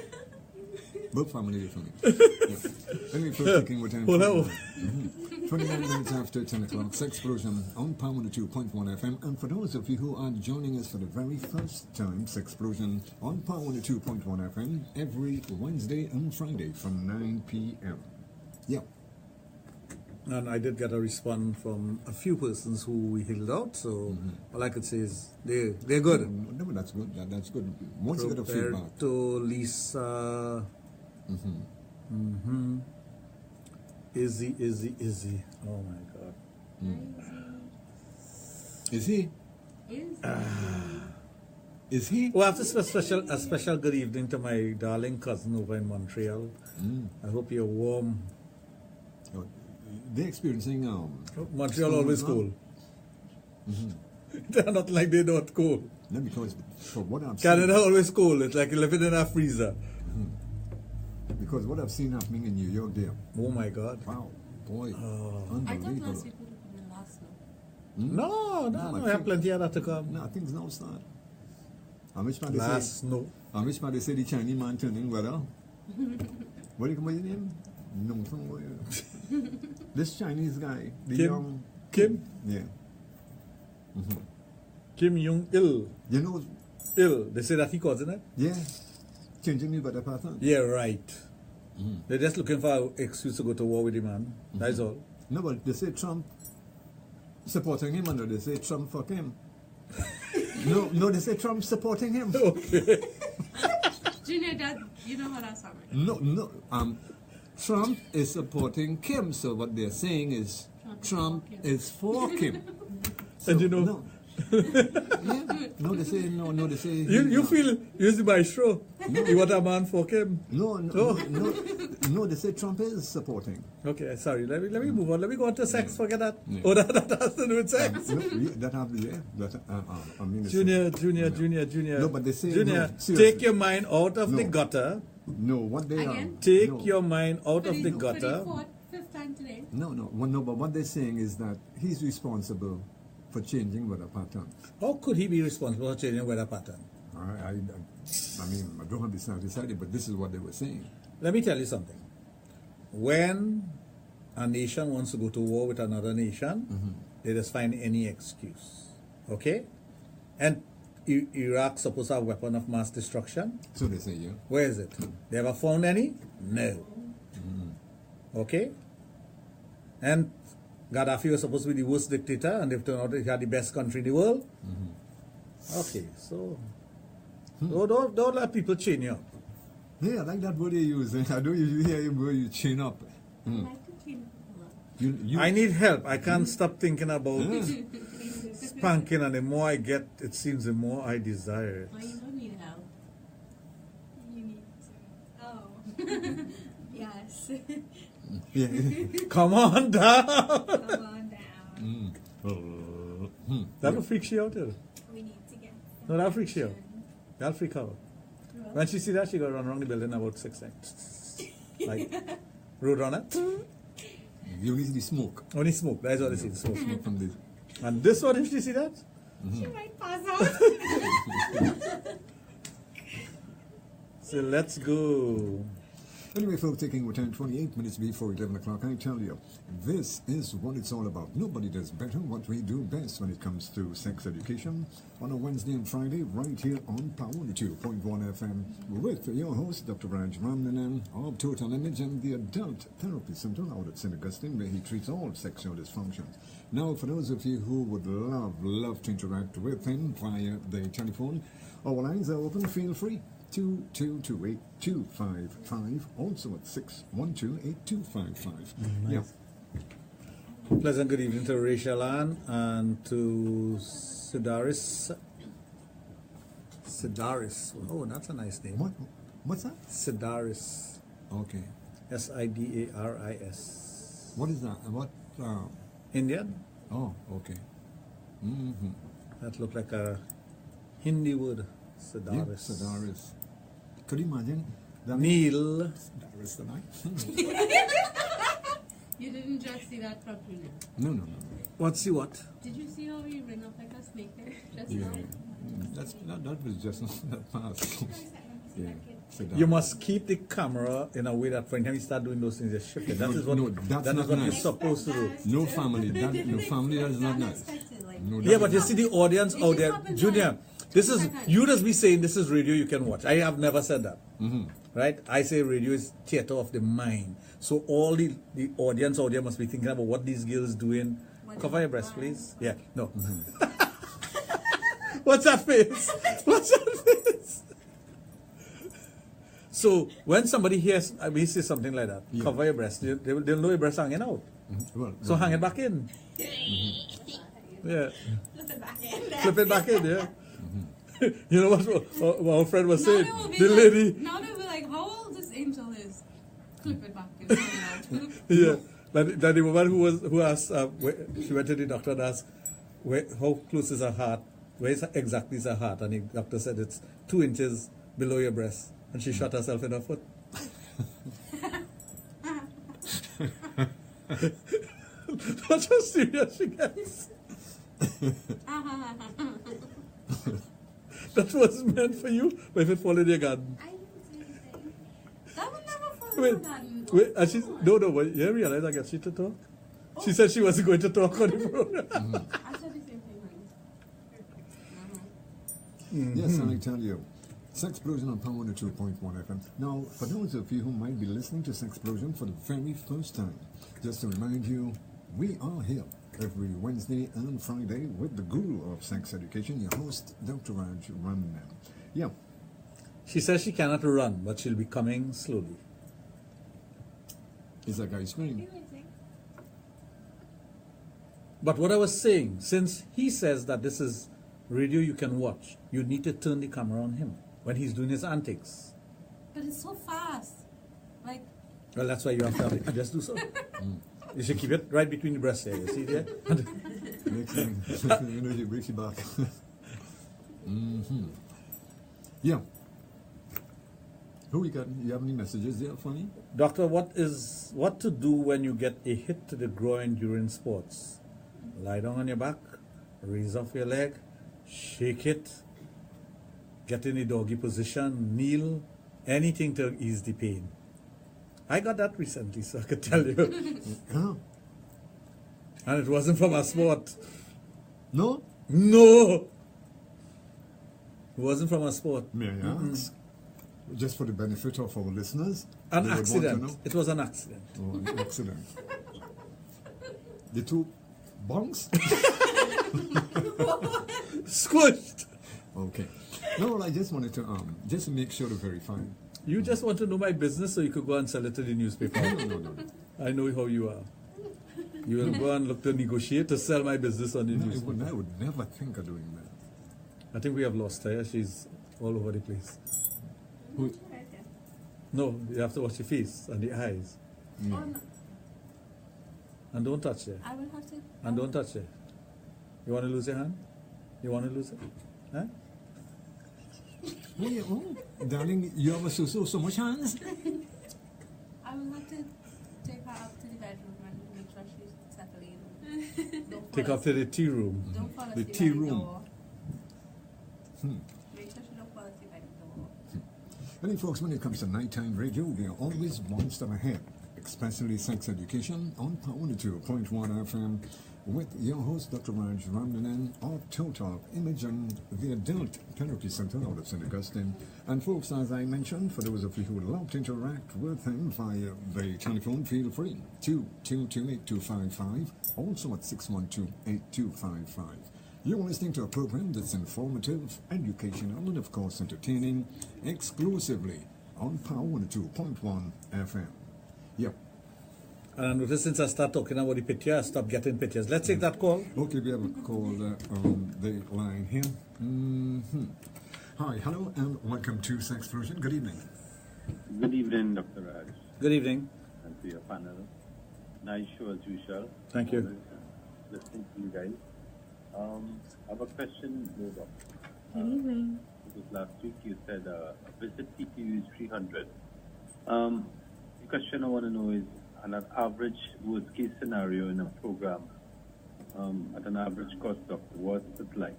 Both family for me. Yeah. Let me first taking with time. 29 minutes after 10 o'clock, Sexplosion on Power 2.1 FM. And for those of you who are joining us for the very first time, Sexplosion on Power 2.1 FM every Wednesday and Friday from 9 p.m. Yeah. And I did get a response from a few persons who we held out, so all I could say is they're good. No, that's good. That's good. Once you get a feedback. Roberto, Lisa, Izzy. Oh my God. Is he? Is he? Well, I have to say a special good evening to my darling cousin over in Montreal. I hope you're warm. They're experiencing Montreal always cold. They're not like they're not cold. No, because for what I've Canada seen, always cold. It's like living in a freezer. Because what I've seen happening in New York there. Oh my God. Wow, boy, I thought unbelievable. last week would have been last now. No, I have plenty of that to come. No, things now start. I wish they say the Chinese man turning weather. What do you call your name? No, this Chinese guy, the young Kim. Yeah. Kim Jong-il. You know, Il. They say that he causing it. Yeah. Changing the weather pattern. Yeah, right. They're just looking for an excuse to go to war with the man. That's all. No, but they say Trump supporting him, and they say Trump fuck him. No, they say Trump supporting him. Okay. Junior, that you know how that's happening. No. Trump is supporting Kim, so what they're saying is Trump is for Kim. So, and you know. No. No, they say no. They say you feel use the maestro. No. You want a man for Kim? No. They say Trump is supporting. Okay, sorry. Let me move on. Let me go on to sex. Forget that. Yeah. Oh, that has to do with sex. That happens. Yeah. I mean, Junior. No, but they say Junior. No, take your mind out of the gutter. No, what they are. Take your mind out of the gutter. Fifth time today. No. But what they're saying is that he's responsible for changing weather pattern. How could he be responsible for changing weather pattern? I mean, I don't have this decided, but this is what they were saying. Let me tell you something. When a nation wants to go to war with another nation, they just find any excuse. Okay? And Iraq supposed to have a weapon of mass destruction. So they say, yeah. Where is it? They ever found any? No. Okay? And Gaddafi was supposed to be the worst dictator, and they've turned out he had the best country in the world. Okay, so don't let people chain you up. Yeah, I like that word you use. I don't usually hear you word you chain up. I like to chain up. I need help. I can't stop thinking about spanking, and the more I get, it seems the more I desire it. Oh, you don't need help. You need to. Oh. Yes. Yeah. Come on down. Come on down. That'll freak she out. We need to get. No, that'll freak she out. That'll freak her out. When she see that, she got run around the building about 6 times. Like, roadrunner. You need the smoke. Only smoke. That's what I see, the smoke. Smoke from this. And this one, if she see that, She might pass out. so let's go. Anyway, folks, taking our time 28 minutes before 11 o'clock, I tell you, this is what it's all about. Nobody does better what we do best when it comes to sex education on a Wednesday and Friday right here on Power 2.1 FM with your host, Dr. Raj of Total Image and the Adult Therapy Center out at St. Augustine, where he treats all sexual dysfunctions. Now, for those of you who would love to interact with him via the telephone, our lines are open. Feel free. 2228255, also at 6128255. Yeah. Pleasant good evening to Rachel Ann and to Sidaris. Sidaris. Oh, that's a nice name. What's that? Sidaris. Okay. Sidaris. What is that? What? Indian. Oh, okay. Mm-hmm. That looked like a Hindi word. Sidaris. Yeah, Sidaris. Could you imagine? Neil. Sidaris tonight. You didn't just see that from Junior. No. What's the what? Did you see how he ran up like a snake there? Just Yeah. now? That was just that fast. Yeah. Sidaris. You must keep the camera in a way that when you start doing those things, you shift it. That is what, that's that not is what nice. you're supposed to do. No family. That is not nice. No, Yeah, but you see the audience out there, Junior. This is, you just be saying this is radio you can watch. I have never said that. Right? I say radio is theater of the mind. So all the audience out there must be thinking about what these girls doing. Cover your breast, please. Yeah, no. What's that face? What's that face? So when somebody hears me say something like that, cover your breast, they'll know your breast hanging out. So hang it back in. Yeah. Flip it back in, yeah. You know what our friend was saying? The lady. Now they'll be like, how old this angel is? Clip it back in. Yeah. That the woman who asked, she went to the doctor and asked, how close is her heart? Where exactly is her heart? And the doctor said it's 2 inches below your breast. And she shot herself in her foot. That's how serious she gets. That was meant for you, but if it fall in your garden. I didn't say anything. That would never fall Wait, in that. and she, no, but you realize I got she to talk? She said she wasn't going to talk on the program. I said the same thing. Yes, and I tell you, Sexplosion on Power 2.1 FM. Now, for those of you who might be listening to Sexplosion for the very first time, just to remind you, we are here every Wednesday and Friday with the guru of sex education, your host, Dr. Raj Ramnan. Yeah. She says she cannot run, but she'll be coming slowly. It's like ice cream. But what I was saying, since he says that this is radio you can watch, you need to turn the camera on him when he's doing his antics. But it's so fast. Like, Well, that's why you have to just do so. You should keep it right between the breasts there. You see there? Next thing, you know, you break your back. Yeah. Who we got? You have any messages there for me? Doctor, what to do when you get a hit to the groin during sports? Lie down on your back, raise off your leg, shake it, get in the doggy position, kneel, anything to ease the pain. I got that recently, so I could tell you. Oh. And it wasn't from a sport. No? No! It wasn't from a sport. May I ask? Just for the benefit of our listeners. An they would want to accident. know. It was an accident. Oh, an accident. The two bonks? Squished! Okay. No, I just wanted to just make sure to verify. You just want to know my business so you could go and sell it to the newspaper. No. I know how you are. You will go and look to negotiate to sell my business on the No, news. I would never think of doing that. I think we have lost her. She's all over the place. Who- No, you have to watch the face and the eyes. Oh, no. And don't touch her. I will have to. And don't touch her. You want to lose your hand? You want to lose it? Huh? Darling, you have so much hands. I will have to take her up to the bedroom and make sure she's settling. Don't Take fall her to the tea room. asleep. Don't fall The asleep tea by the room. door. Hmm. Make sure she don't fall asleep by the door. Many folks, when it comes to nighttime radio, we are always one step ahead, especially sex education on Power 2.1 FM with your host, Dr. Raj Ramnanan of Total Imaging, the Adult Therapy Center out of St. Augustine. And folks, as I mentioned, for those of you who would love to interact with him via the telephone, feel free, 222-8255, also at 612-8255. You're listening to a program that's informative, educational, and of course entertaining, exclusively on Power 2.1 FM. Yep. And I noticed since I start talking about the picture, I stop getting pictures. Let's take that call. Okay, we have a call on the line here. Hi, hello, and welcome to Sexplosion. Good evening. Good evening, Dr. Raj. Good evening. And to your panel. Nice show as usual. Thank you. Always, listening to you guys. I have a question, Doc. Good evening. Because last week you said a visit PPU is 300. The question I want to know is, on an average worst case scenario in a program, at an average cost, doctor, what's it like?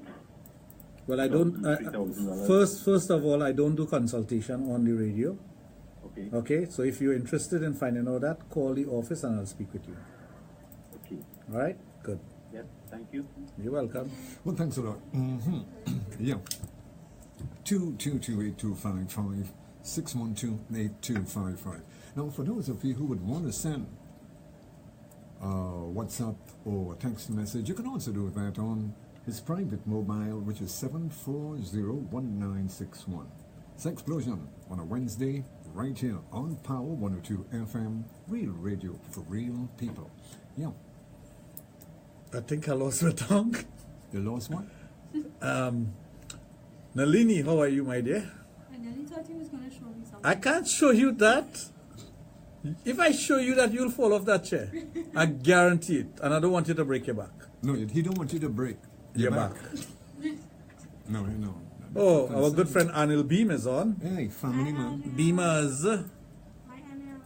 Well, I don't. $3,000? First of all, I don't do consultation on the radio. Okay. Okay. So if you're interested in finding out that, call the office and I'll speak with you. Okay. All right. Good. Yes. Thank you. You're welcome. Well, thanks a lot. Yeah. 222-8255, 612-8255. Now, for those of you who would want to send WhatsApp or text message, you can also do that on his private mobile, which is 740-1961. Sexplosion on a Wednesday, right here on Power 102 FM, real radio for real people. Yeah. I think I lost my tongue. You lost what? Nalini, how are you, my dear? I nearly thought he was going to show me something. I can't show you that. If I show you that, you'll fall off that chair. I guarantee it. And I don't want you to break your back. No, he don't want you to break Your back. No. Oh, our good friend Anil Beam is on. Hey, family man. Beamers. Hi, Anil.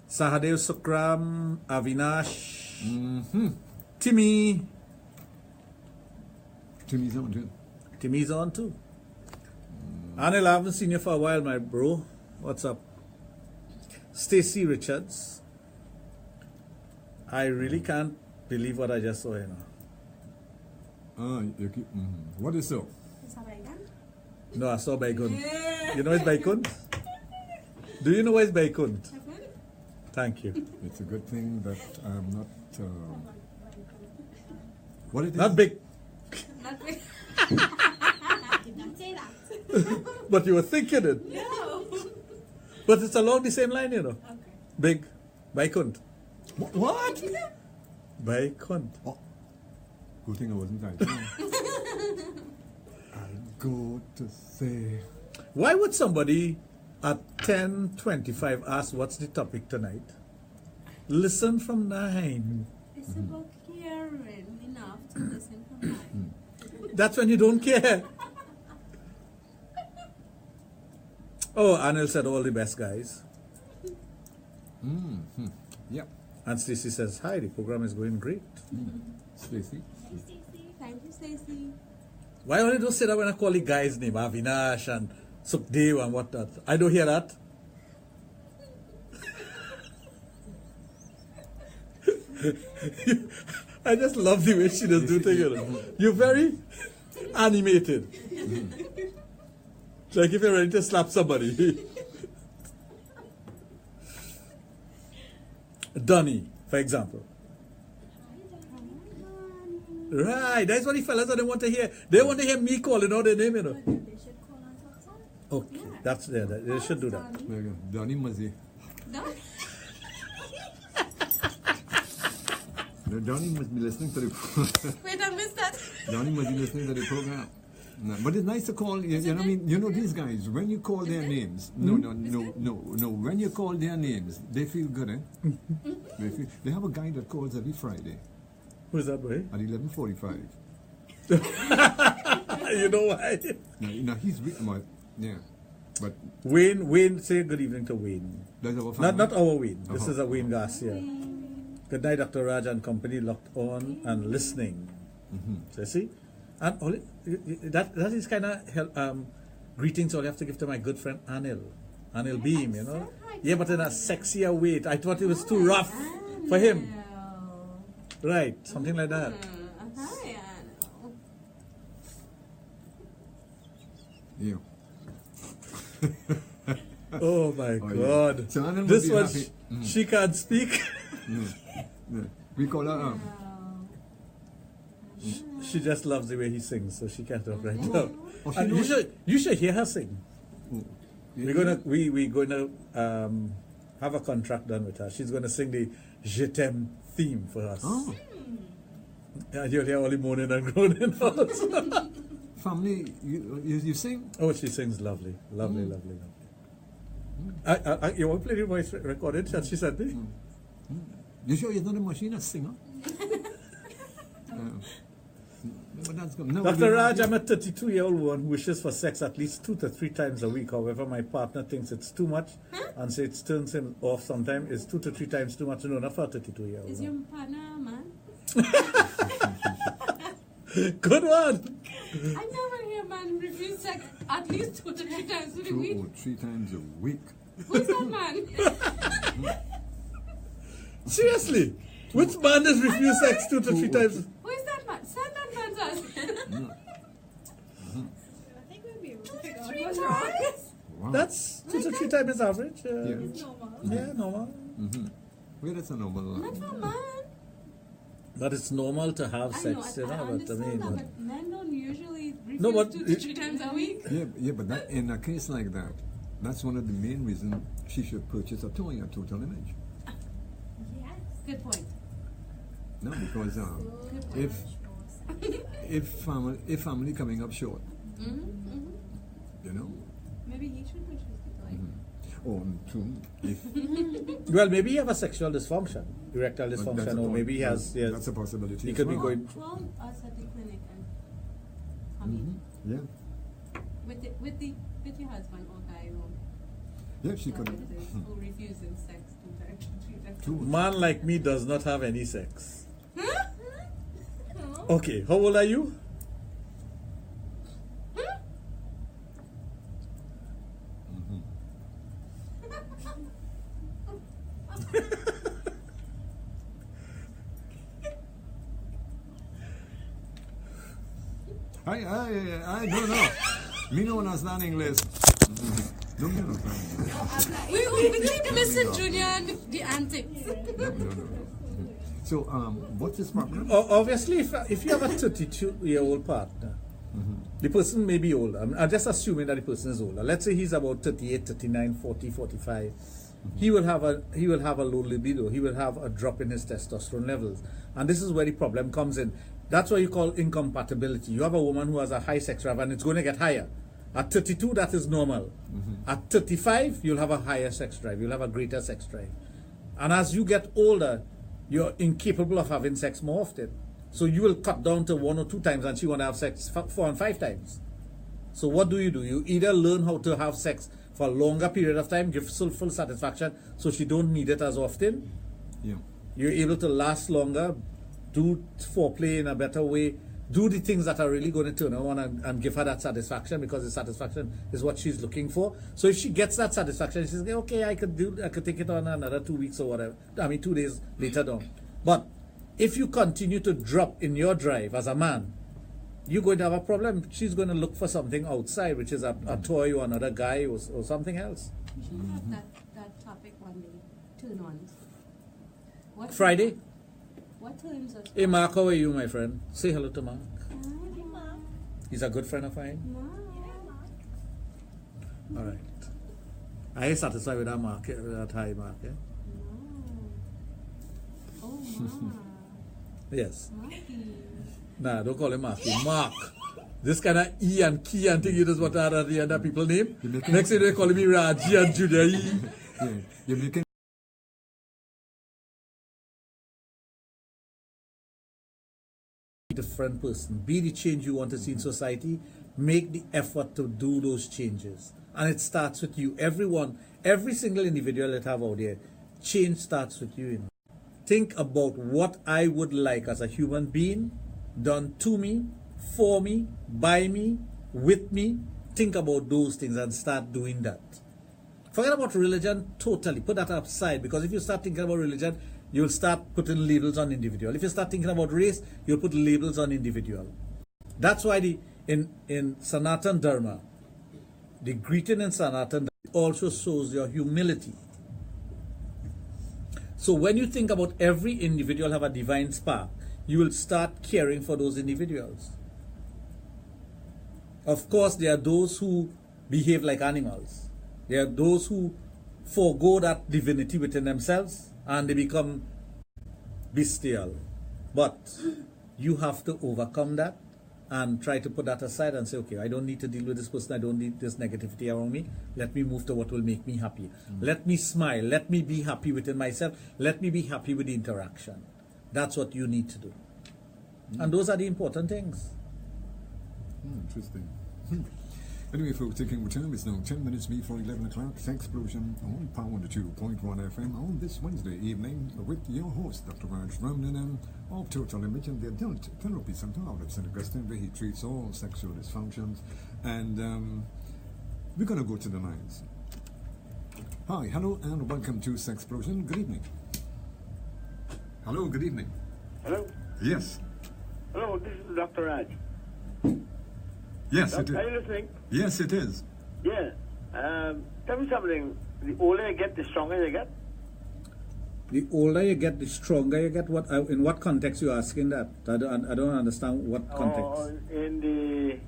Sahadev Sukram, Avinash, Timmy. Timmy's on too. Timmy's on too. Anil, I haven't seen you for a while, my bro. What's up? Stacy Richards. I really can't believe what I just saw here now. You keep, What is so? Is that right then? No, I saw Baikun. You know it's Baikun? Do you know where it's Baikun? Thank you. It's a good thing that I'm not. What it is? Not big, Not big. Did not say that. but you were thinking it. No. But it's along the same line, you know. Okay. Big, Baikun. What? Baikun. Oh. Good thing I wasn't right. I'm going to say. Why would somebody at 10:25 ask what's the topic tonight? Listen from 9. It's about caring enough to listen from mine. That's when you don't care. Oh, Anil said all the best, guys. Yep. And Stacey says, hi, the program is going great. Stacey. Thank you, Stacey. Why only don't say that when I call the guy's name, Avinash and Sukhdev and whatnot? I don't hear that. I just love the way she does do things. You know. You're very animated. Like if you're ready to slap somebody. Donnie, for example. Right, that's what the fellas don't want to hear. They want to hear me calling out their name, you know. Okay, that's there. They should do that. There you go. Donnie Muzzy. No, Donnie must be listening to the Wait, I missed that. Donnie must be listening to the program. No, but it's nice to call, you know what I mean? You know these guys, when you call their names, no, when you call their names, they feel good, eh? They have a guy that calls every Friday. Who's that boy? At 11:45. You know why? No, he's yeah. But Wayne, say good evening to Wayne. That's our family? Not our Wayne. This is a Wayne Garcia. Good night, Dr. Raj and company, locked on and listening. So see? And all that is kind of greetings all you have to give to my good friend Anil Beam, you know? Yeah, but in a sexier way. I thought it was too rough for him. Right, something like that. Yeah. Oh my God. Yeah. So Anil this would one, be happy. she can't speak. Yeah. We call her She just loves the way he sings, so she can't talk right now. Oh, And you should hear her sing. Yeah. We're gonna have a contract done with her. She's gonna sing the Je t'aime theme for us. Oh. And you'll hear all the moaning and groaning. Family, you sing? Oh, she sings lovely. Lovely. You want to play the voice recorded that she sent me? You sure you're not a machine, a singer? But that's good. No, Dr. Raj, I'm a 32-year-old woman who wishes for sex at least 2 to 3 times a week. However, my partner thinks it's too much and so it turns him off sometimes. Is 2 to 3 times too much? No, not for a 32-year-old. Is your partner a man? Good one. I never hear a man refuse sex at least 2 to 3 times a week. 2 or 3 times a week. Who's that man? Seriously? Which man does refuse sex 2 to 3 times? Who is that man? Send that man to us. I think we'll be able to figure out 3 what's times? wrong. Wow. That's 2 to 3 times is average. It's normal. Yeah, normal. Well, that's a normal line. Not for man. But it's normal to have I sex, know, you know. I But I understand mean, that, but men don't usually refuse No, but 2 to 3 times a week. Yeah, but that, in a case like that, that's one of the main reasons she should purchase a toy at Total Image. Yes. Good point. No, because Good point. if family coming up short, you know. Maybe he should purchase the toy. Or true, if well, maybe he have a sexual dysfunction, erectile that's dysfunction, a or maybe he has. Yes, that's a possibility. He as could be well. going. Call us at the clinic and I mean, Yeah, with your husband or guy yeah, she could. who refusing sex 2 times, 3 times. Man like me does not have any sex. Okay, how old are you? I don't know. Me no understand English. No, me no understand English. We think Mr. Junior and the antics. No. So, what's his problem? Obviously, if you have a 32-year-old partner, the person may be older. I'm just assuming that the person is older. Let's say he's about 38, 39, 40, 45. He will have a low libido. He will have a drop in his testosterone levels, and this is where the problem comes in. That's what you call incompatibility. You have a woman who has a high sex drive, and it's going to get higher. At 32, that is normal. At 35, you'll have a higher sex drive. You'll have a greater sex drive, and as you get older, you're incapable of having sex more often. So you will cut down to 1 or 2 times, and she want to have sex 4 and 5 times. So what do? You either learn how to have sex for a longer period of time, give full satisfaction, so she don't need it as often. Yeah. You're able to last longer, do foreplay in a better way, do the things that are really going to turn her on and give her that satisfaction, because the satisfaction is what she's looking for. So if she gets that satisfaction, she says, okay, I could take it on another 2 weeks or whatever. 2 days later down. But if you continue to drop in your drive as a man, you're going to have a problem. She's going to look for something outside, which is a toy or another guy or something else. We should have that topic one day. Turn-ons. What Friday? What terms are Hey Mark, how are you, my friend? Say hello to Mark. Hi, Mark. He's a good friend of mine. Mark. All right. Are you satisfied with that mark, that high mark? Yeah? Oh, Mark. Yes. Marky. Nah, don't call him Marky. Mark. This kind of E and Key and thing, you just want to add at the end of people's name. Next thing they call me Raji and Junior E. Yeah, you're making different person. Be the change you want to see in society. Make the effort to do those changes. And it starts with you. Everyone, every single individual that have out there, change starts with you. Think about what I would like as a human being done to me, for me, by me, with me. Think about those things and start doing that. Forget about religion totally. Put that aside, because if you start thinking about religion, you'll start putting labels on individual. If you start thinking about race, you'll put labels on individual. That's why in Sanatan Dharma, the greeting in Sanatan also shows your humility. So when you think about every individual have a divine spark, you will start caring for those individuals. Of course, there are those who behave like animals. There are those who forego that divinity within themselves and they become bestial. But you have to overcome that and try to put that aside and say, okay, I don't need to deal with this person. I don't need this negativity around me. Let me move to what will make me happy. Let me smile. Let me be happy within myself. Let me be happy with the interaction. That's what you need to do. And those are the important things. Interesting. Anyway, folks, taking return. It's now 10 minutes before 11 o'clock. Sexplosion on Power 102.1 FM on this Wednesday evening with your host, Dr. Raj Ramnanan of Total Image and the Adult Therapy Center out of St. Augustine, where he treats all sexual dysfunctions. And we're going to go to the lines. Hi, hello, and welcome to Sexplosion. Good evening. Hello, good evening. Hello? Yes. Hello, this is Dr. Raj. Yes, it is. Are you listening? Yes, it is. Yeah. Tell me something. The older you get, the stronger you get? The older you get, the stronger you get. What in what context you asking that? I don't understand what context. In the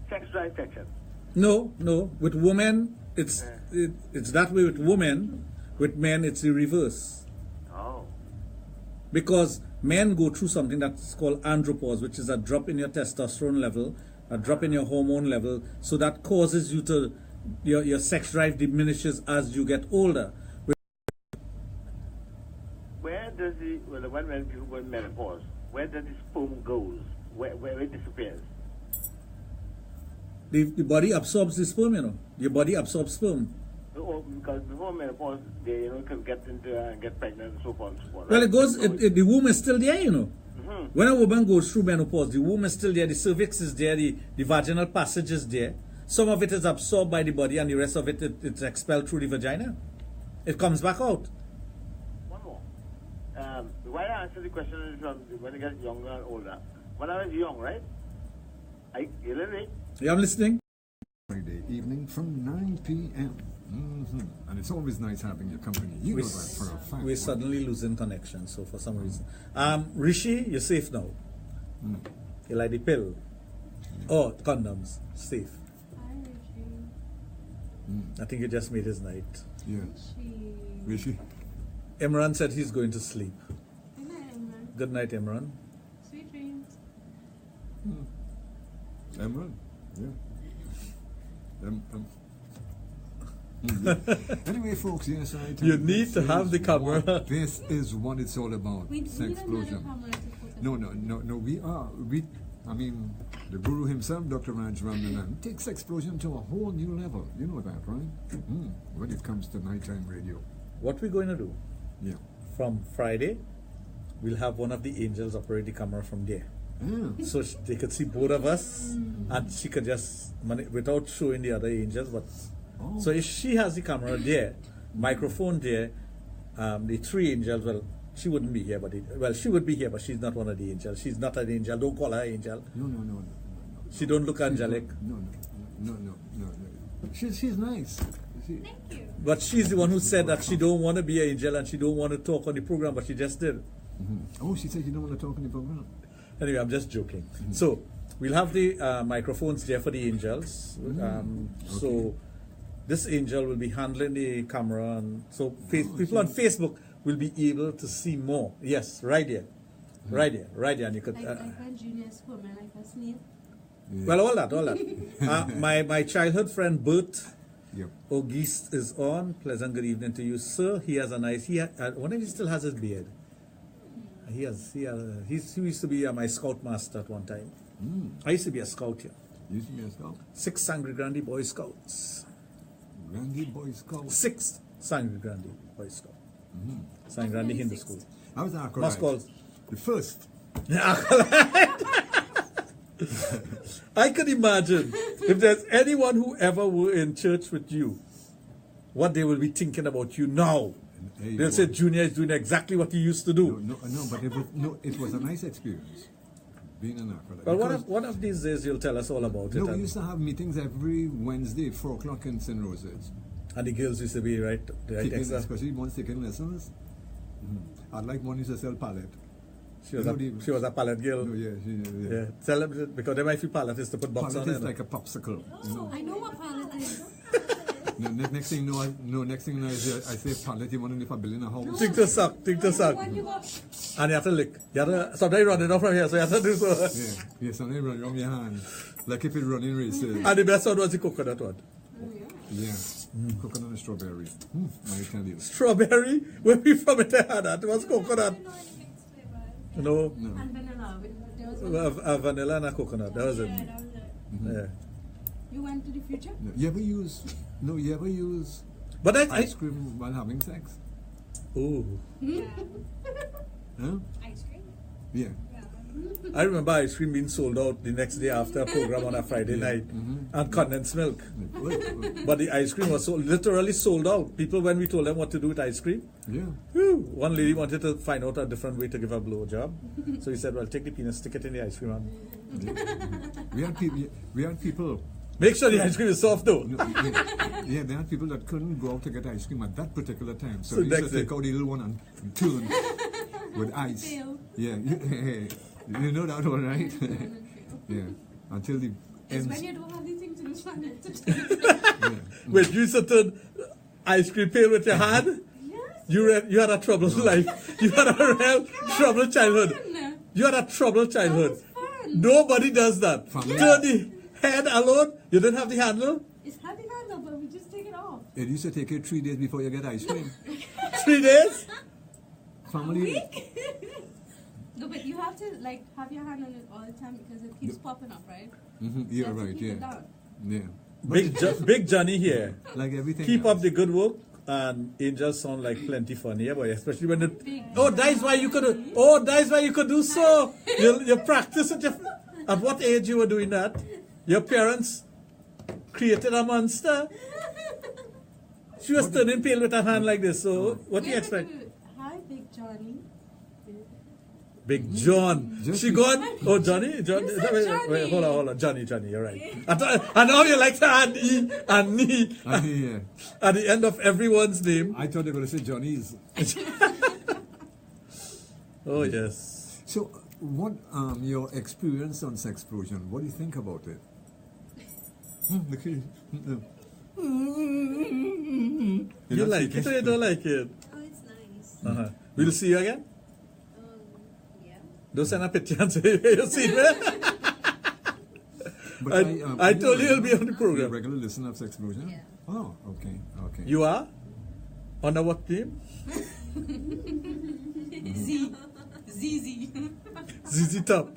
sex drive section. No. With women, it's that way with women. With men, it's the reverse. Oh. Because men go through something that's called andropause, which is a drop in your testosterone level, a drop in your hormone level, so that causes you to, your sex drive diminishes as you get older. Where does when people go in menopause, where does the sperm goes? Where it disappears? The body absorbs the sperm, you know. Your body absorbs sperm. Because before menopause, they can get into and get pregnant and so on and so forth. Well, right? it goes. The womb is still there, you know. Mm-hmm. When a woman goes through menopause, the womb is still there, the cervix is there, the vaginal passage is there. Some of it is absorbed by the body, and the rest of it's expelled through the vagina. It comes back out. One more. Why I answer the question is from when you get younger and older. When I was young, right? You listening? Yeah, I'm listening. Friday evening from 9 p.m. And it's always nice having your company. You know that for a fact. We're suddenly losing connection, so for some reason. Rishi, you're safe now. You like the pill? Oh, condoms. Safe. Hi, Rishi. I think you just made his night. Yes. Rishi? Imran said he's going to sleep. Good night, Imran. Good night, Imran. Sweet dreams. Imran? Yeah. Anyway, folks, yes, I tell You need to have the camera. This is what it's all about. We need another Sexplosion. camera to put No. I mean, the guru himself, Dr. Raj Ramnanan, takes Sexplosion to a whole new level. You know that, right? When it comes to nighttime radio. What we're going to do? Yeah. From Friday, we'll have one of the angels operate the camera from there. So they could see both of us, and she could just, without showing the other angels, but so if she has the camera there, microphone there, the three angels, well, she wouldn't be here, but she would be here, but she's not one of the angels. She's not an angel. Don't call her angel. No. She don't look angelic. No. She's nice. Thank you. But she's the one who said that she don't want to be an angel and she don't want to talk on the program, but she just did. Oh, she said you don't want to talk on the program. Anyway, I'm just joking. So we'll have the microphones there for the angels. So this angel will be handling the camera, and so people on Facebook will be able to see more. Yes, right here. Right here, and you could. Like when Junior is home and like a snail. Yeah. Well, all that. My childhood friend Bert Yep. Auguste is on. Pleasant good evening to you, sir. He has a nice. I wonder if he still has his beard. He used to be my scout master at one time. I used to be a scout here. You used to be a scout? 6 Sangre Grande Boy Scouts. Grande Boy Scout? 6 Sangre Grande Boy Scout. Sangre Grande Hindu School. I was an acolyte. The first. I could imagine if there's anyone who ever were in church with you, what they will be thinking about you now. Hey, They'll say Junior is doing exactly what he used to do. But it was a nice experience being an acolyte. Well, one of these days you'll tell us all about it. No, we used to have meetings every Wednesday, 4 o'clock in St. Roses. And the girls used to be right especially ones taking lessons. I'd like one used to sell palette. She was a palette girl. No, yeah. Tell them, because they might feel palette is to put box palette on is it. like a popsicle. I know what palette is. Next thing you know, I say palette, you want to live a billion a house. Think to suck. And you have to lick. Sometimes run it off from here, so you have to do so. Yeah, sometimes run around your hand. Like if it's running races. And the best one was the coconut one. Yeah. Coconut and strawberry. I tell you. Strawberry? Where we from it had that? It was coconut. No. And vanilla. There was A vanilla and a coconut. That was it. Yeah. You went to the future? No, you ever use but ice cream while having sex? Ooh. Huh? Ice cream? Yeah. I remember ice cream being sold out the next day after a program on a Friday night, and condensed milk. But the ice cream was literally sold out. People, when we told them what to do with ice cream, one lady wanted to find out a different way to give a blowjob. So he said, well, take the penis, stick it in the ice cream. We had people. Make sure the ice cream is soft though. They had people that couldn't go out to get ice cream at that particular time. So they used to take out the little one and turn with ice. Yeah, you know that one, right? Yeah, until the ends. It's when you don't have anything to do. Wait, you used to turn ice cream pail with your hand? Yes. You had a troubled life. You had a real troubled childhood. You had a troubled childhood. Nobody does that. Turn the head alone. You don't have the handle. It's had the handle, but we just take it off. It used to take you 3 days before you get ice cream. 3 days? Family. No, but you have to have your hand on it all the time because it keeps popping up, right? Yeah, right. Yeah. Big Johnny here. Like everything. Keep up the good work. And angels sound like plenty funny, but especially when that's why you could do so. You practice it. At what age you were doing that? Your parents created a monster. She was turning pale with her hand like this. So what do you expect? Hi, Big Johnny. Big John. She gone. Oh, Johnny. Wait, hold on. Johnny. You're right. I know you like to add E and Ni at the end of everyone's name. I thought they were going to say Johnny's. Oh yes. So, what your experience on Sexplosion? What do you think about it? You like it or you don't like it? Oh, it's nice. We'll see you again. Don't send a picture and say you see me. I told you you'll be on the program. A regular listener of Sexplosion? Yeah. Oh, okay. You are? Under what team? ZZ Top.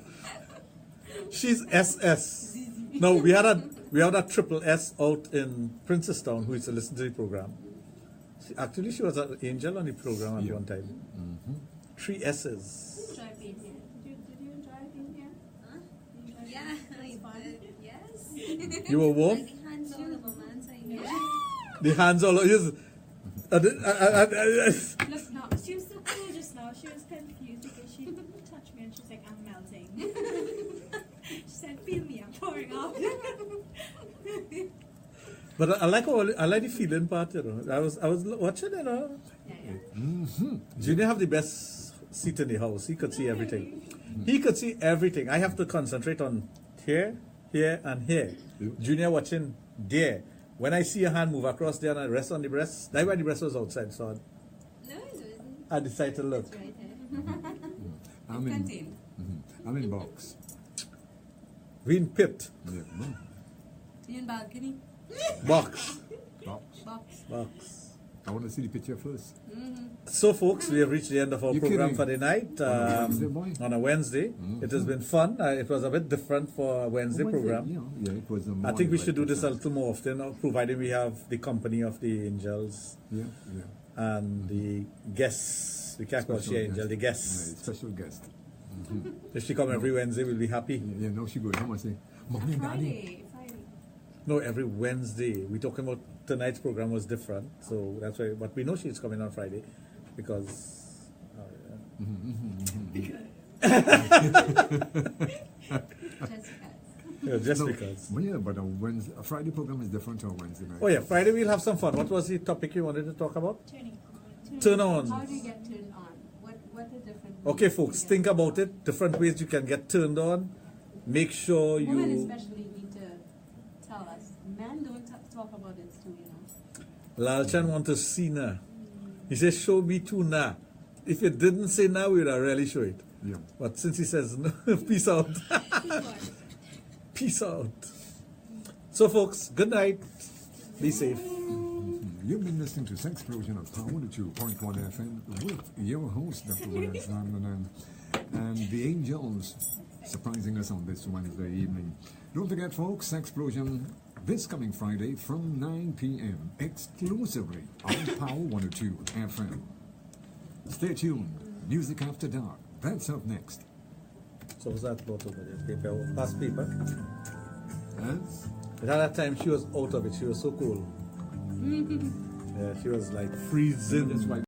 She's SS. No, we had a triple S out in Princestown who used to listen to the program. She was an angel on the program at one time. 3 S's. You were warm? The hands all over. Yes. Look, no, she was so cool just now. She was confused because she touched me and she's like, I'm melting. She said, feel me, I'm pouring out. But I like the feeling part, you know. I was watching, you know. Junior have the best seat in the house. He could see everything. He could see everything. I have to concentrate on here, and here. Junior watching there. When I see a hand move across there and I rest on the breast, that's why the breast was outside, so I decided to look. I'm in. Contain. I'm in box. We in pit. Yeah. You in balcony? Box. Box. Box. I want to see the picture first. So, folks, we have reached the end of our You're program kidding. for the night. On a Wednesday. It has been fun. It was a bit different for a Wednesday program. Yeah, it was a I think we should do like this a little more often, provided we have the company of the angels Yeah. and the guests. We can't call Special she angel, guest. the guests. Yeah, special guest. If she come every Wednesday, we'll be happy. Yeah, no, she goes. How much say? Mommy and daddy. Friday. No, every Wednesday. We're talking about tonight's program was different, so that's why. But we know she's coming on Friday because. Just because. But yeah, but a Friday program is different to a Wednesday night. Oh yeah, Friday we'll have some fun. What was the topic you wanted to talk about? Turn on. How do you get turned on? What are different ways Okay, you folks, get think about it. Different ways you can get turned on. Make sure Women you. especially need to tell us. Men don't talk about it too, you know. Lalchan want to see na. He says, show me too na. If it didn't say na, we would have really show it. Yeah. But since he says no, peace out. Peace out. So, folks, good night. Be safe. You've been listening to Sexplosion of Power 2.1 FM with your host, Dr. Raj, and the Angels surprising us on this Wednesday evening. Don't forget, folks, Sexplosion this coming Friday from 9 p.m. exclusively on Power 102 FM. Stay tuned. Music After Dark. That's up next. So, what's that about over there? Paper, past paper. Yes? But at that time, she was out of it. She was so cool. Yeah, she was like freezing.